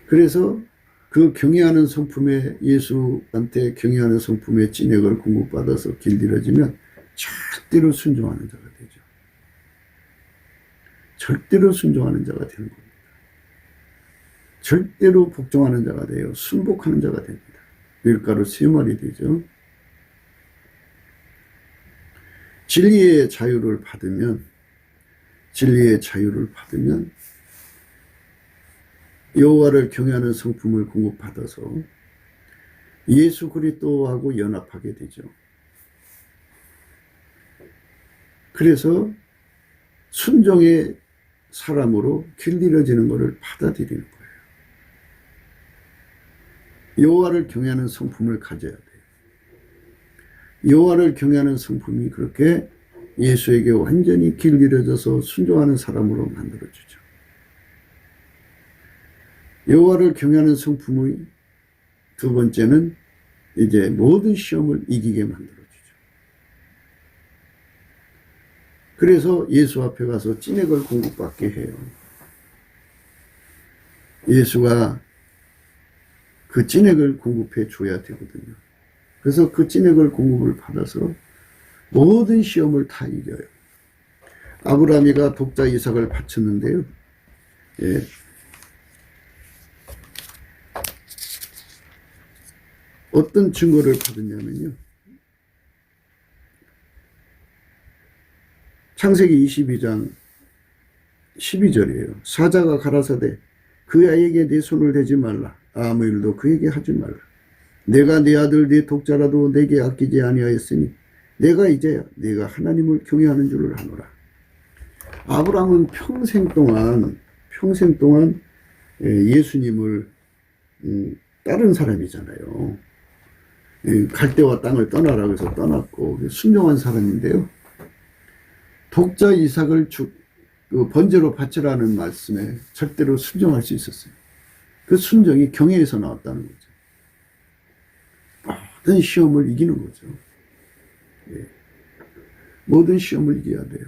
그래서 그 경외하는 성품에 예수한테 경외하는 성품의 찐액을 공급받아서 길들여지면 절대로 순종하는 자가 되죠. 절대로 순종하는 자가 되는 겁니다. 절대로 복종하는 자가 돼요. 순복하는 자가 됩니다. 밀가루 3마리 되죠. 진리의 자유를 받으면 여호와를 경외하는 성품을 공급받아서 예수 그리스도하고 연합하게 되죠. 그래서 순종의 사람으로 길들여지는 것을 받아들이는 거예요. 여호와를 경외하는 성품을 가져야 돼요. 여호와를 경외하는 성품이 그렇게 예수에게 완전히 길들여져서 순종하는 사람으로 만들어주죠. 여호와를 경외하는 성품의 두 번째는 이제 모든 시험을 이기게 만들어주죠. 그래서 예수 앞에 가서 찐액을 공급받게 해요. 예수가 그 찐액을 공급해 줘야 되거든요. 그래서 그 찐액을 공급을 받아서 모든 시험을 다 이겨요. 아브라함이가 독자 이삭을 바쳤는데요. 예. 어떤 증거를 받았냐면요. 창세기 22장 12절이에요. 사자가 가라사대 그 아이에게 내 손을 대지 말라. 아무 일도 그에게 하지 말라. 내가 내 아들 내 독자라도 내게 아끼지 아니하였으니 내가 이제야 내가 하나님을 경외하는 줄을 아노라. 아브라함은 평생 동안 예수님을 따른 사람이잖아요. 갈대와 땅을 떠나라고 해서 떠났고 순종한 사람인데요. 독자 이삭을 번제로 바치라는 말씀에 절대로 순종할 수 있었어요. 그 순종이 경외에서 나왔다는 거죠. 모든 시험을 이기는 거죠. 예. 모든 시험을 이겨야 돼요.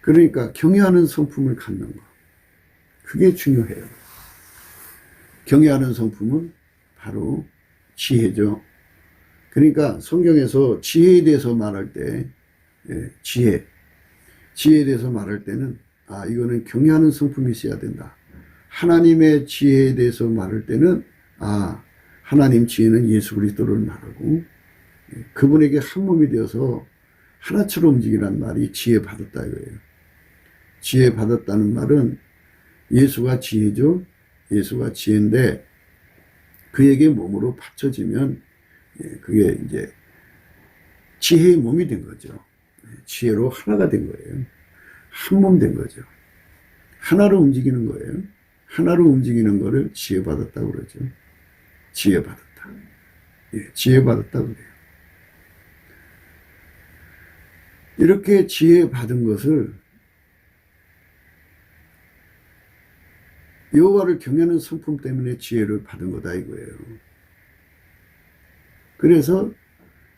그러니까 경외하는 성품을 갖는 거. 그게 중요해요. 경외하는 성품은 바로 지혜죠. 그러니까 성경에서 지혜에 대해서 말할 때, 지혜에 대해서 말할 때는, 이거는 경외하는 성품이 있어야 된다. 하나님의 지혜에 대해서 말할 때는, 하나님 지혜는 예수 그리스도를 말하고, 그분에게 한 몸이 되어서 하나처럼 움직이란 말이 지혜 받았다 이거예요. 지혜 받았다는 말은 예수가 지혜죠. 예수가 지혜인데, 그에게 몸으로 받쳐지면 그게 이제 지혜의 몸이 된 거죠. 지혜로 하나가 된 거예요. 한 몸 된 거죠. 하나로 움직이는 거예요. 하나로 움직이는 거를 지혜 받았다고 그러죠. 지혜 받았다. 지혜 받았다고 그래요. 이렇게 지혜 받은 것을 여호와를 경외하는 성품 때문에 지혜를 받은 거다 이거예요. 그래서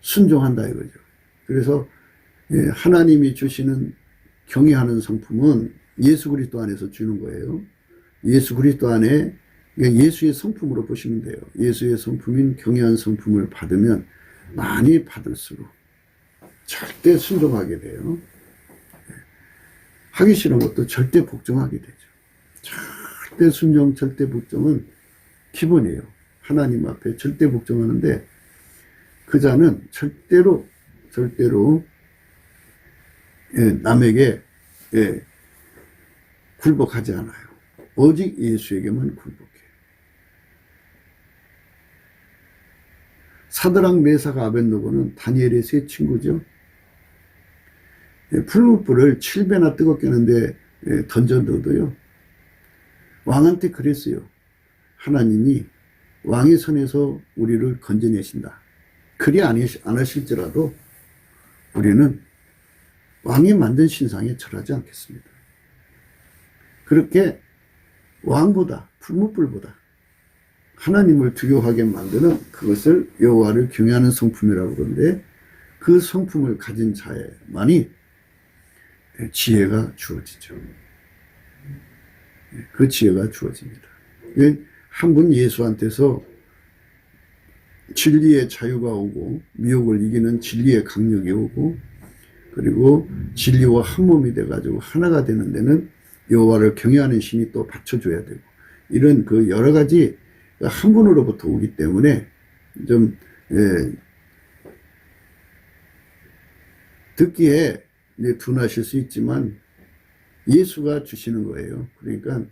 순종한다 이거죠. 그래서 하나님이 주시는 경외하는 성품은 예수 그리스도 안에서 주는 거예요. 예수 그리스도 안에 예수의 성품으로 보시면 돼요. 예수의 성품인 경외한 성품을 받으면 많이 받을수록 절대 순종하게 돼요. 하기 싫은 것도 절대 복종하게 되죠. 절대 순종, 절대 복종은 기본이에요. 하나님 앞에 절대 복종하는데 그 자는 절대로 남에게 굴복하지 않아요. 오직 예수에게만 굴복해요. 사드락 메삭 아벳노고는 다니엘의 세 친구죠. 풀무불을 7배나 뜨겁게 하는데 던져둬도요. 왕한테 그랬어요. 하나님이 왕의 손에서 우리를 건져내신다. 그리 안 하실지라도 우리는 왕이 만든 신상에 절하지 않겠습니다. 그렇게 왕보다 풀무불보다 하나님을 두려워하게 만드는 그것을 여호와를 경외하는 성품이라고 그러는데 그 성품을 가진 자에만이 지혜가 주어지죠. 그 지혜가 주어집니다. 한 분 예수한테서 진리의 자유가 오고 미혹을 이기는 진리의 강력이 오고 그리고 진리와 한 몸이 돼가지고 하나가 되는 데는 여호와를 경외하는 신이 또 받쳐줘야 되고 이런 그 여러 가지 한 분으로부터 오기 때문에 좀 듣기에 이제 둔하실 수 있지만 예수가 주시는 거예요. 그러니까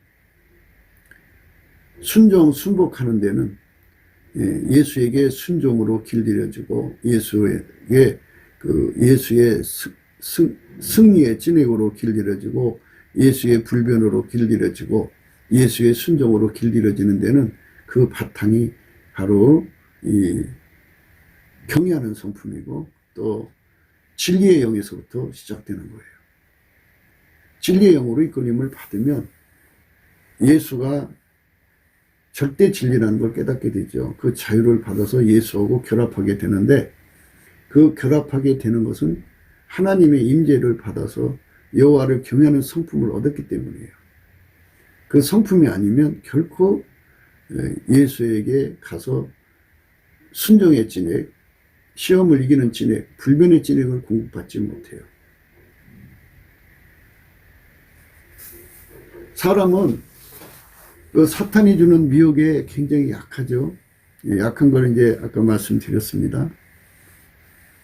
순복하는 데는 예수에게 순종으로 길들여지고 예수의 승리의 진액으로 길들여지고 예수의 불변으로 길들여지고 예수의 순종으로 길들여지는 데는 그 바탕이 바로 이 경외하는 성품이고 또 진리의 영에서부터 시작되는 거예요. 진리의 영으로 이끌림을 받으면 예수가 절대 진리라는 걸 깨닫게 되죠. 그 자유를 받아서 예수하고 결합하게 되는데 그 결합하게 되는 것은 하나님의 임재를 받아서 여호와를 경외하는 성품을 얻었기 때문이에요. 그 성품이 아니면 결코 예수에게 가서 순종의 진액, 시험을 이기는 진액, 불변의 진액을 공급받지 못해요. 사람은 그 사탄이 주는 미혹에 굉장히 약하죠. 약한 걸 이제 아까 말씀드렸습니다.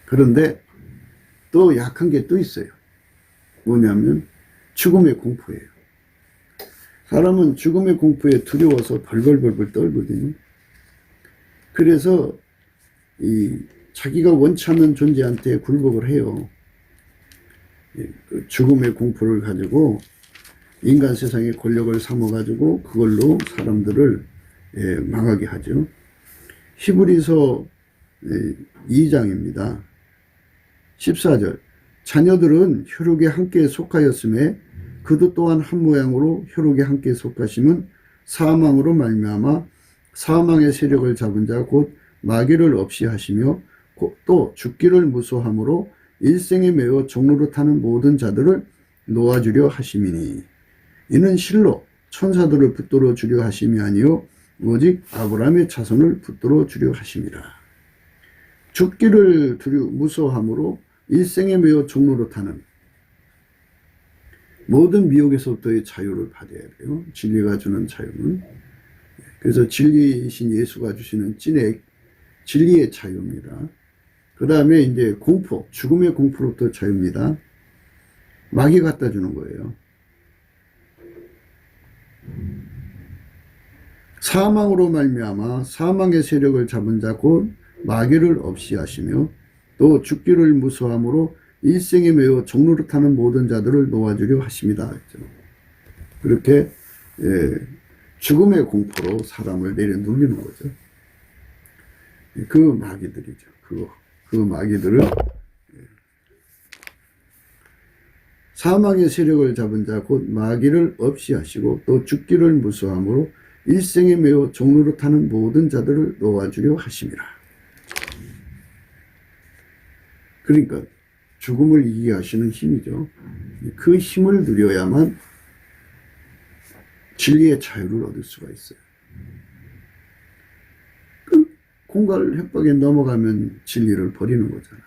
그런데 또 약한 게 또 있어요. 뭐냐면 죽음의 공포예요. 사람은 죽음의 공포에 두려워서 벌벌벌벌 떨거든요. 그래서 자기가 원치 않는 존재한테 굴복을 해요. 죽음의 공포를 가지고 인간 세상의 권력을 삼아가지고 그걸로 사람들을 망하게 하죠. 히브리서 2장입니다. 14절 자녀들은 혈육에 함께 속하였음에 그도 또한 한 모양으로 혈육에 함께 속하심은 사망으로 말미암아 사망의 세력을 잡은 자 곧 마귀를 없이 하시며 또 죽기를 무소함으로 일생에 매어 종로로 타는 모든 자들을 놓아주려 하심이니 이는 실로 천사들을 붙들어 주려 하심이 아니요 오직 아브라함의 자손을 붙들어 주려 하심이라. 죽기를 무서워함으로 일생에 매어 종로로 타는 모든 미혹에서부터의 자유를 받아야 돼요. 진리가 주는 자유는. 그래서 진리이신 예수가 주시는 진액, 진리의 자유입니다. 그 다음에 이제 공포, 죽음의 공포로부터 자유입니다. 마귀 갖다 주는 거예요. 사망으로 말미암아 사망의 세력을 잡은 자 곧 마귀를 없이 하시며 또 죽기를 무서함으로 일생에 매어 종로를 타는 모든 자들을 놓아주려 하십니다. 그렇게 죽음의 공포로 사람을 내려눕히는 거죠. 그 마귀들이죠. 그 마귀들을 사망의 세력을 잡은 자 곧 마귀를 없이 하시고 또 죽기를 무서함으로 일생에 매어 종로로 타는 모든 자들을 놓아주려 하심이라. 그러니까 죽음을 이기게 하시는 힘이죠. 그 힘을 누려야만 진리의 자유를 얻을 수가 있어요. 그 공갈 협박에 넘어가면 진리를 버리는 거잖아요.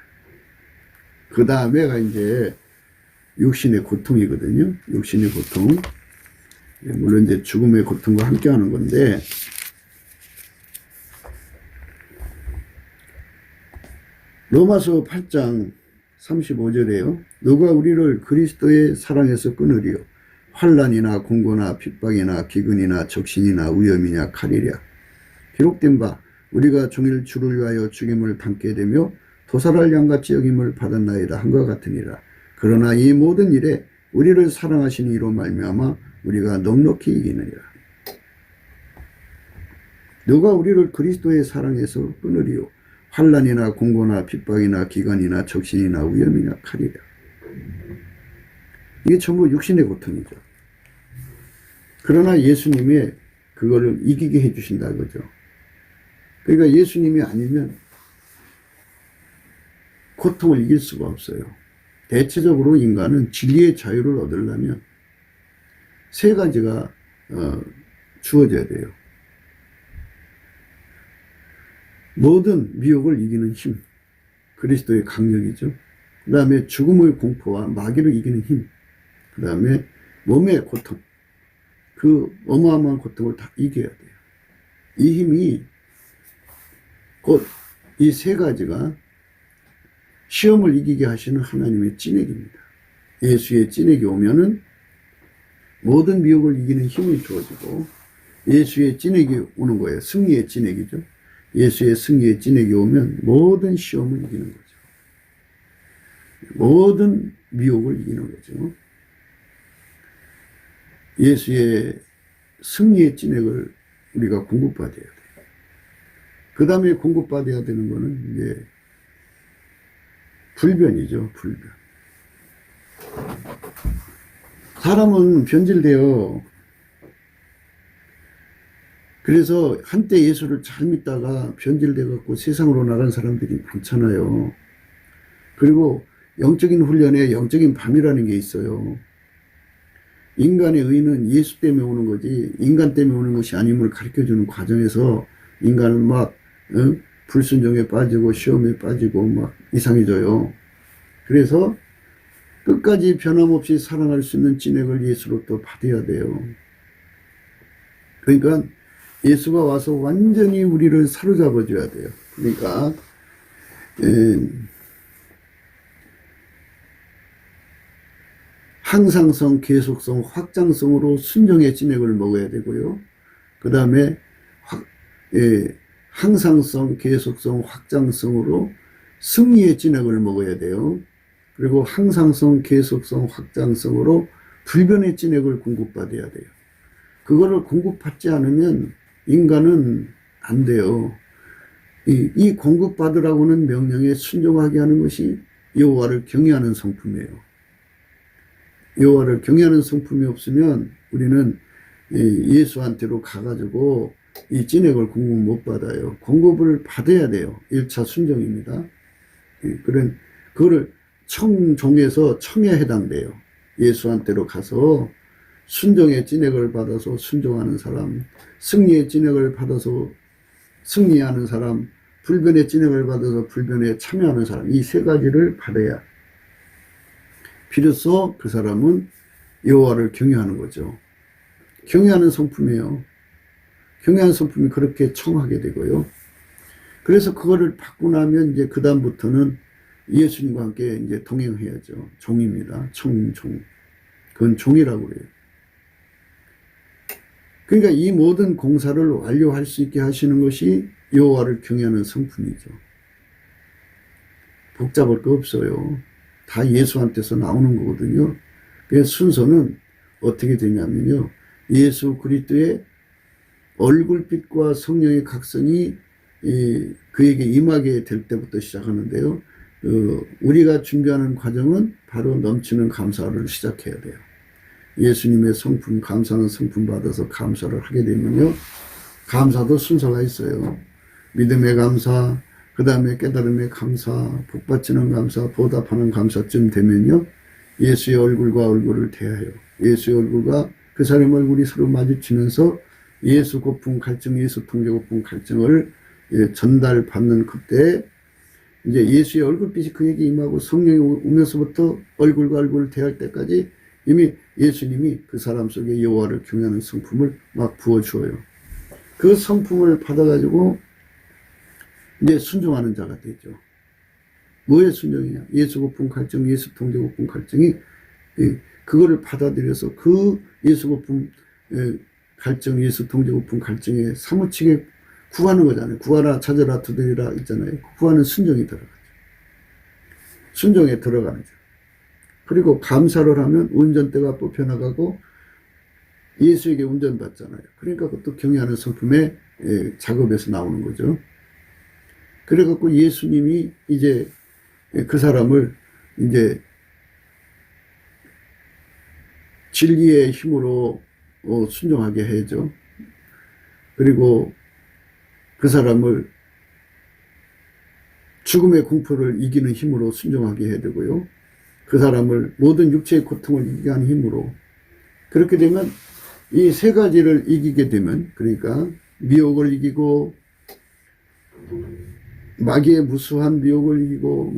그 다음에가 이제 육신의 고통이거든요. 육신의 고통. 물론 이제 죽음의 고통과 함께 하는 건데, 로마서 8장 35절에요. 누가 우리를 그리스도의 사랑에서 끊으리요. 환난이나 공고나 핍박이나 기근이나 적신이나 위험이냐 칼이랴. 기록된 바 우리가 종일 주를 위하여 죽임을 당게 되며 도살할 양같이 여김을 받았나이다 한것 같으니라. 그러나 이 모든 일에 우리를 사랑하신 이로 말미암아 우리가 넉넉히 이기느니라. 누가 우리를 그리스도의 사랑에서 끊으리요. 환난이나 공고나 핍박이나 기간이나 적신이나 위험이나 칼이라. 이게 전부 육신의 고통이죠. 그러나 예수님이 그거를 이기게 해주신다 그죠. 그러니까 예수님이 아니면 고통을 이길 수가 없어요. 대체적으로 인간은 진리의 자유를 얻으려면 세 가지가 주어져야 돼요. 모든 미혹을 이기는 힘, 그리스도의 강력이죠. 그 다음에 죽음의 공포와 마귀를 이기는 힘, 그 다음에 몸의 고통, 그 어마어마한 고통을 다 이겨야 돼요. 이 힘이 곧 이 세 가지가 시험을 이기게 하시는 하나님의 찐액입니다. 예수의 찐액이 오면은 모든 미혹을 이기는 힘이 주어지고, 예수의 찐액이 오는 거예요. 승리의 찐액이죠. 예수의 승리의 찐액이 오면 모든 시험을 이기는 거죠. 모든 미혹을 이기는 거죠. 예수의 승리의 찐액을 우리가 공급받아야 돼요. 그 다음에 공급받아야 되는 거는 이제 불변이죠. 불변. 사람은 변질돼요. 그래서 한때 예수를 잘 믿다가 변질돼 갖고 세상으로 나간 사람들이 많잖아요. 그리고 영적인 훈련에 영적인 밤이라는 게 있어요. 인간의 의는 예수 때문에 오는 거지 인간 때문에 오는 것이 아님을 가르쳐주는 과정에서 인간은 막 불순종에 빠지고 시험에 빠지고 막 이상해져요. 그래서 끝까지 변함없이 사랑할 수 있는 찐액을 예수로 또 받아야 돼요. 그러니까 예수가 와서 완전히 우리를 사로잡아 줘야 돼요. 그러니까 항상성, 계속성, 확장성으로 순종의 찐액을 먹어야 되고요. 그 다음에 항상성, 계속성, 확장성으로 승리의 찐액을 먹어야 돼요. 그리고 항상성, 계속성, 확장성으로 불변의 찐액을 공급받아야 돼요. 그거를 공급받지 않으면 인간은 안 돼요. 이 공급받으라고는 명령에 순종하게 하는 것이 여호와를 경외하는 성품이에요. 여호와를 경외하는 성품이 없으면 우리는 예수한테로 가가지고 이 찐액을 공급 못 받아요. 공급을 받아야 돼요. 1차 순종입니다. 그거를 청종에서 청에 해당돼요. 예수한테로 가서 순종의 찐액을 받아서 순종하는 사람, 승리의 찐액을 받아서 승리하는 사람, 불변의 찐액을 받아서 불변에 참여하는 사람, 이 세 가지를 받아야 비로소 그 사람은 여호와를 경외하는 거죠. 경외하는 성품이에요. 경외하는 성품이 그렇게 청하게 되고요. 그래서 그거를 받고 나면 이제 그 다음부터는 예수님과 함께 이제 동행해야죠. 종입니다. 청종. 그건 종이라고 그래요. 그러니까 이 모든 공사를 완료할 수 있게 하시는 것이 여호와를 경외하는 성품이죠. 복잡할 거 없어요. 다 예수한테서 나오는 거거든요. 그 순서는 어떻게 되냐면요. 예수 그리스도의 얼굴빛과 성령의 각성이 그에게 임하게 될 때부터 시작하는데요. 우리가 준비하는 과정은 바로 넘치는 감사를 시작해야 돼요. 예수님의 성품, 감사하는 성품 받아서 감사를 하게 되면요. 감사도 순서가 있어요. 믿음의 감사, 그 다음에 깨달음의 감사, 복받치는 감사, 보답하는 감사쯤 되면요. 예수의 얼굴과 얼굴을 대하여 예수의 얼굴과 그 사람의 얼굴이 서로 마주치면서 예수 고품 갈증, 예수 통제 고품 갈증을 전달받는 그때 이제 예수의 얼굴빛이 그에게 임하고 성령이 오면서부터 얼굴과 얼굴을 대할 때까지 이미 예수님이 그 사람 속에 여호와를 경외하는 성품을 막 부어주어요. 그 성품을 받아가지고 이제 순종하는 자가 되죠. 뭐에 순종이냐? 예수 고품 갈증, 예수 통제 고품 갈증이 그거를 받아들여서 그 예수 고품 갈증, 예수 통제 고품 갈증에 사무치게 구하는 거잖아요. 구하라, 찾으라, 두드리라 있잖아요. 구하는 순종이 들어가죠. 순종에 들어가는 자. 그리고 감사를 하면 운전대가 뽑혀나가고 예수에게 운전받잖아요. 그러니까 그것도 경외하는 성품의 작업에서 나오는 거죠. 그래갖고 예수님이 이제 그 사람을 이제 진리의 힘으로 순종하게 해야죠. 그리고 그 사람을 죽음의 공포를 이기는 힘으로 순종하게 해야 되고요. 그 사람을 모든 육체의 고통을 이기게 하는 힘으로. 그렇게 되면 이 세 가지를 이기게 되면, 그러니까 미혹을 이기고 마귀의 무수한 미혹을 이기고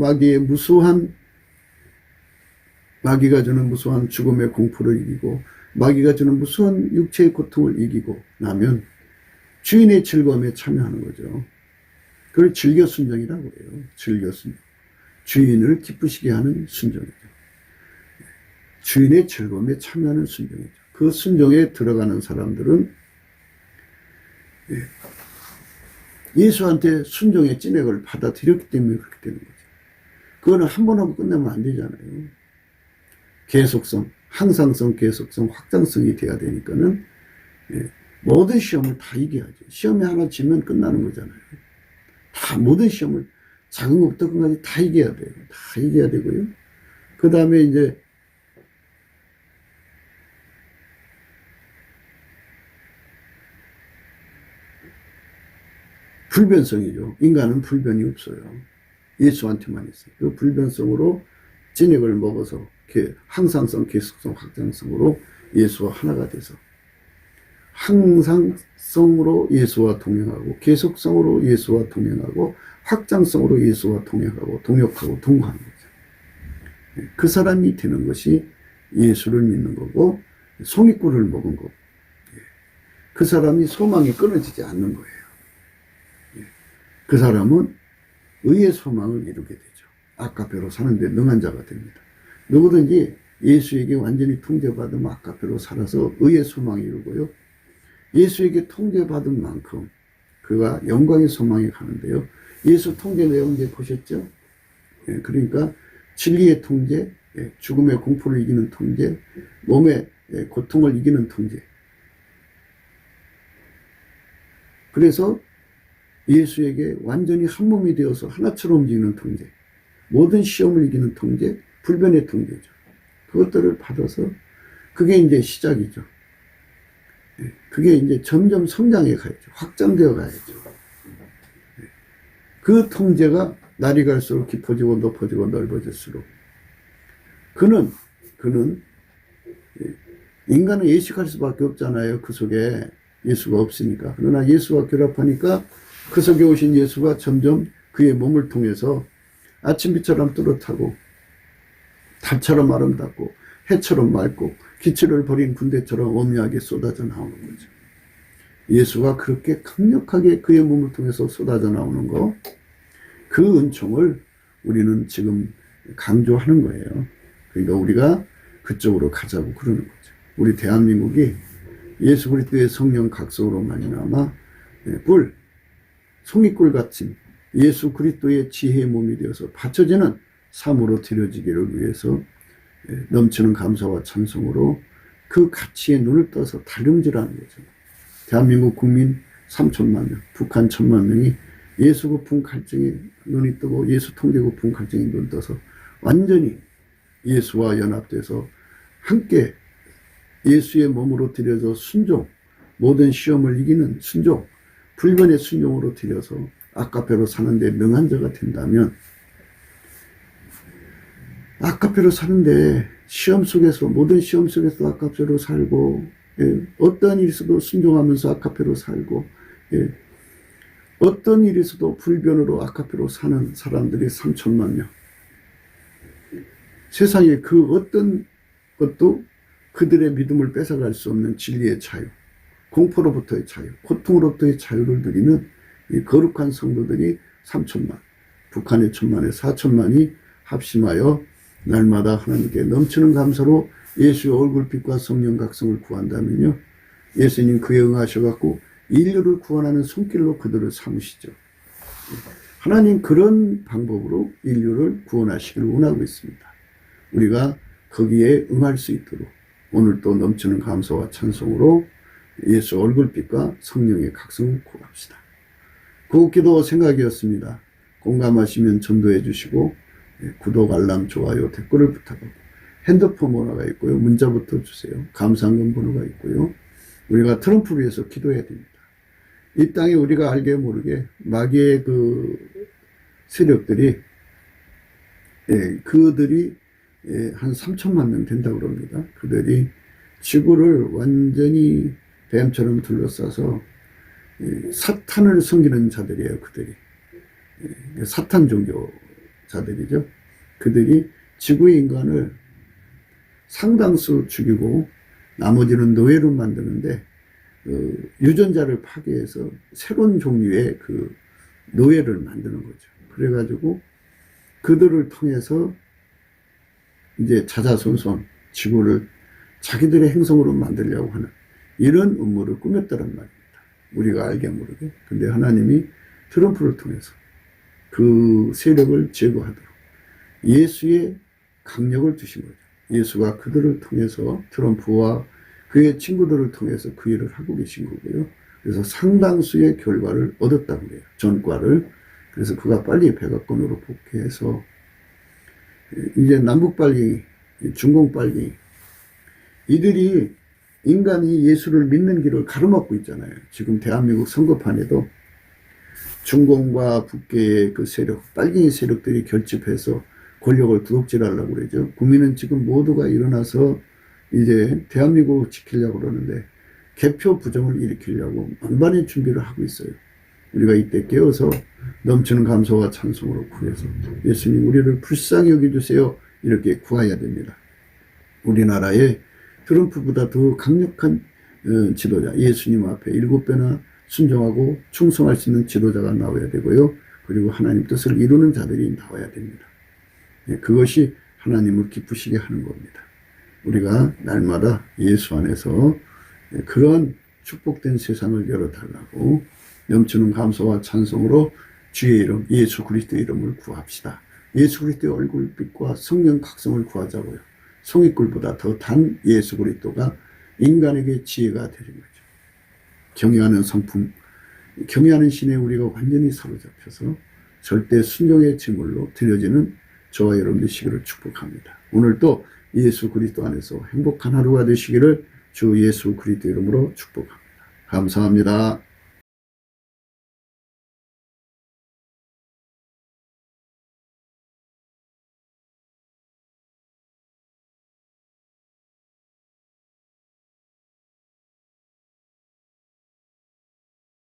마귀가 주는 무수한 죽음의 공포를 이기고 마귀가 주는 무수한 육체의 고통을 이기고 나면 주인의 즐거움에 참여하는 거죠. 그걸 즐겨 순종이라고 해요. 즐겨 순종. 주인을 기쁘시게 하는 순종이죠. 주인의 즐거움에 참여하는 순종이죠. 그 순종에 들어가는 사람들은 예수한테 순종의 찐액을 받아들였기 때문에 그렇게 되는 거죠. 그거는 한 번 하고 끝내면 안 되잖아요. 계속성, 항상성, 계속성, 확장성이 돼야 되니까는 모든 시험을 다 이겨야죠. 시험에 하나 지면 끝나는 거잖아요. 다 모든 시험을 작은 것부터 끝까지 다 이겨야 돼요. 다 이겨야 되고요. 그 다음에 이제 불변성이죠. 인간은 불변이 없어요. 예수한테만 있어요. 그 불변성으로 진액을 먹어서 항상성, 계속성, 확장성으로 예수와 하나가 돼서 항상성으로 예수와 동행하고 계속성으로 예수와 동행하고 확장성으로 예수와 동행하고 동역하고 동거하는 거죠. 그 사람이 되는 것이 예수를 믿는 거고 송이꿀을 먹은 거고 그 사람이 소망이 끊어지지 않는 거예요. 그 사람은 의의 소망을 이루게 되죠. 아까페로 사는데 능한 자가 됩니다. 누구든지 예수에게 완전히 통제받으면 아까페로 살아서 의의 소망을 이루고요. 예수에게 통제받은 만큼 그가 영광의 소망에 가는데요. 예수 통제 내용 이제 보셨죠? 그러니까 진리의 통제, 죽음의 공포를 이기는 통제, 몸의 고통을 이기는 통제. 그래서 예수에게 완전히 한 몸이 되어서 하나처럼 움직이는 통제, 모든 시험을 이기는 통제, 불변의 통제죠. 그것들을 받아서 그게 이제 시작이죠. 그게 이제 점점 성장해 가야죠. 확장되어 가야죠. 그 통제가 날이 갈수록 깊어지고 높아지고 넓어질수록 그는 인간은 예식할 수밖에 없잖아요. 그 속에 예수가 없으니까. 그러나 예수와 결합하니까 그 속에 오신 예수가 점점 그의 몸을 통해서 아침비처럼 뚜렷하고 달처럼 아름답고 해처럼 맑고 기치를 버린 군대처럼 엄미하게 쏟아져 나오는 거죠. 예수가 그렇게 강력하게 그의 몸을 통해서 쏟아져 나오는 거, 그 은총을 우리는 지금 강조하는 거예요. 그러니까 우리가 그쪽으로 가자고 그러는 거죠. 우리 대한민국이 예수 그리스도의 성령 각성으로 말미암아 송이꿀 같은 예수 그리스도의 지혜의 몸이 되어서 바쳐지는 삶으로 드려지기를 위해서 넘치는 감사와 찬송으로 그 가치에 눈을 떠서 달름질하는 거죠. 대한민국 국민 3천만 명, 북한 1,000만 명이 예수 고품 갈증에 눈이 뜨고 예수 통제 고품 갈증에 눈 떠서 완전히 예수와 연합돼서 함께 예수의 몸으로 들여서 순종, 모든 시험을 이기는 순종, 불변의 순종으로 들여서 아까페로 사는데 능한 자가 된다면 아까페로 사는데 시험 속에서 모든 시험 속에서 아까페로 살고 어떤 일이 있어도 순종하면서 아까페로 살고 어떤 일이 있어도 불변으로 아까페로 사는 사람들이 3천만 명. 세상에 그 어떤 것도 그들의 믿음을 뺏어갈 수 없는 진리의 자유, 공포로부터의 자유, 고통으로부터의 자유를 누리는 이 거룩한 성도들이 3천만, 북한의 1,000만에 4천만이 합심하여 날마다 하나님께 넘치는 감사로 예수의 얼굴빛과 성령 각성을 구한다면요, 예수님 그에 응하셔갖고 인류를 구원하는 손길로 그들을 삼으시죠. 하나님 그런 방법으로 인류를 구원하시기를 원하고 있습니다. 우리가 거기에 응할 수 있도록 오늘 또 넘치는 감사와 찬송으로 예수 얼굴빛과 성령의 각성을 구합시다. 구기도 생각이었습니다. 공감하시면 전도해 주시고 구독, 알람, 좋아요, 댓글을 부탁하고 핸드폰 번호가 있고요. 문자부터 주세요. 감사한금 번호가 있고요. 우리가 트럼프를 위해서 기도해야 됩니다. 이 땅에 우리가 알게 모르게 마귀의 그 세력들이 그들이 한 3천만 명 된다고 그럽니다. 그들이 지구를 완전히 뱀처럼 둘러싸서 사탄을 섬기는 자들이에요. 그들이 사탄 종교자들이죠. 그들이 지구의 인간을 상당수 죽이고 나머지는 노예로 만드는데 유전자를 파괴해서 새로운 종류의 그 노예를 만드는 거죠. 그래가지고 그들을 통해서 이제 자자손손 지구를 자기들의 행성으로 만들려고 하는 이런 음모를 꾸몄다는 말입니다. 우리가 알게 모르게. 근데 하나님이 트럼프를 통해서 그 세력을 제거하도록 예수의 강력을 주신 거죠. 예수가 그들을 통해서 트럼프와 그의 친구들을 통해서 그 일을 하고 계신 거고요. 그래서 상당수의 결과를 얻었다고 해요. 전과를. 그래서 그가 빨리 백악관으로 복귀해서 이제 남북 빨갱이, 중공 빨갱이 이들이 인간이 예수를 믿는 길을 가로막고 있잖아요. 지금 대한민국 선거판에도 중공과 북계의 그 세력, 빨갱이 세력들이 결집해서 권력을 두둑질하려고 그러죠. 국민은 지금 모두가 일어나서 이제 대한민국을 지키려고 그러는데 개표 부정을 일으키려고 만반의 준비를 하고 있어요. 우리가 이때 깨어서 넘치는 감사와 찬송으로 구해서 예수님 우리를 불쌍히 여겨주세요. 이렇게 구해야 됩니다. 우리나라에 트럼프보다 더 강력한 지도자, 예수님 앞에 7배나 순종하고 충성할 수 있는 지도자가 나와야 되고요. 그리고 하나님 뜻을 이루는 자들이 나와야 됩니다. 그것이 하나님을 기쁘시게 하는 겁니다. 우리가 날마다 예수 안에서 그런 축복된 세상을 열어달라고 넘치는 감사와 찬송으로 주의 이름, 예수 그리스도의 이름을 구합시다. 예수 그리스도의 얼굴빛과 성령 각성을 구하자고요. 송이꿀보다 더 단 예수 그리스도가 인간에게 지혜가 되는 거죠. 경외하는 성품, 경외하는 신에 우리가 완전히 사로잡혀서 절대 순종의 제물로 드려지는 저와 여러분 되시기를 축복합니다. 오늘도 예수 그리스도 안에서 행복한 하루가 되시기를 주 예수 그리스도 이름으로 축복합니다. 감사합니다.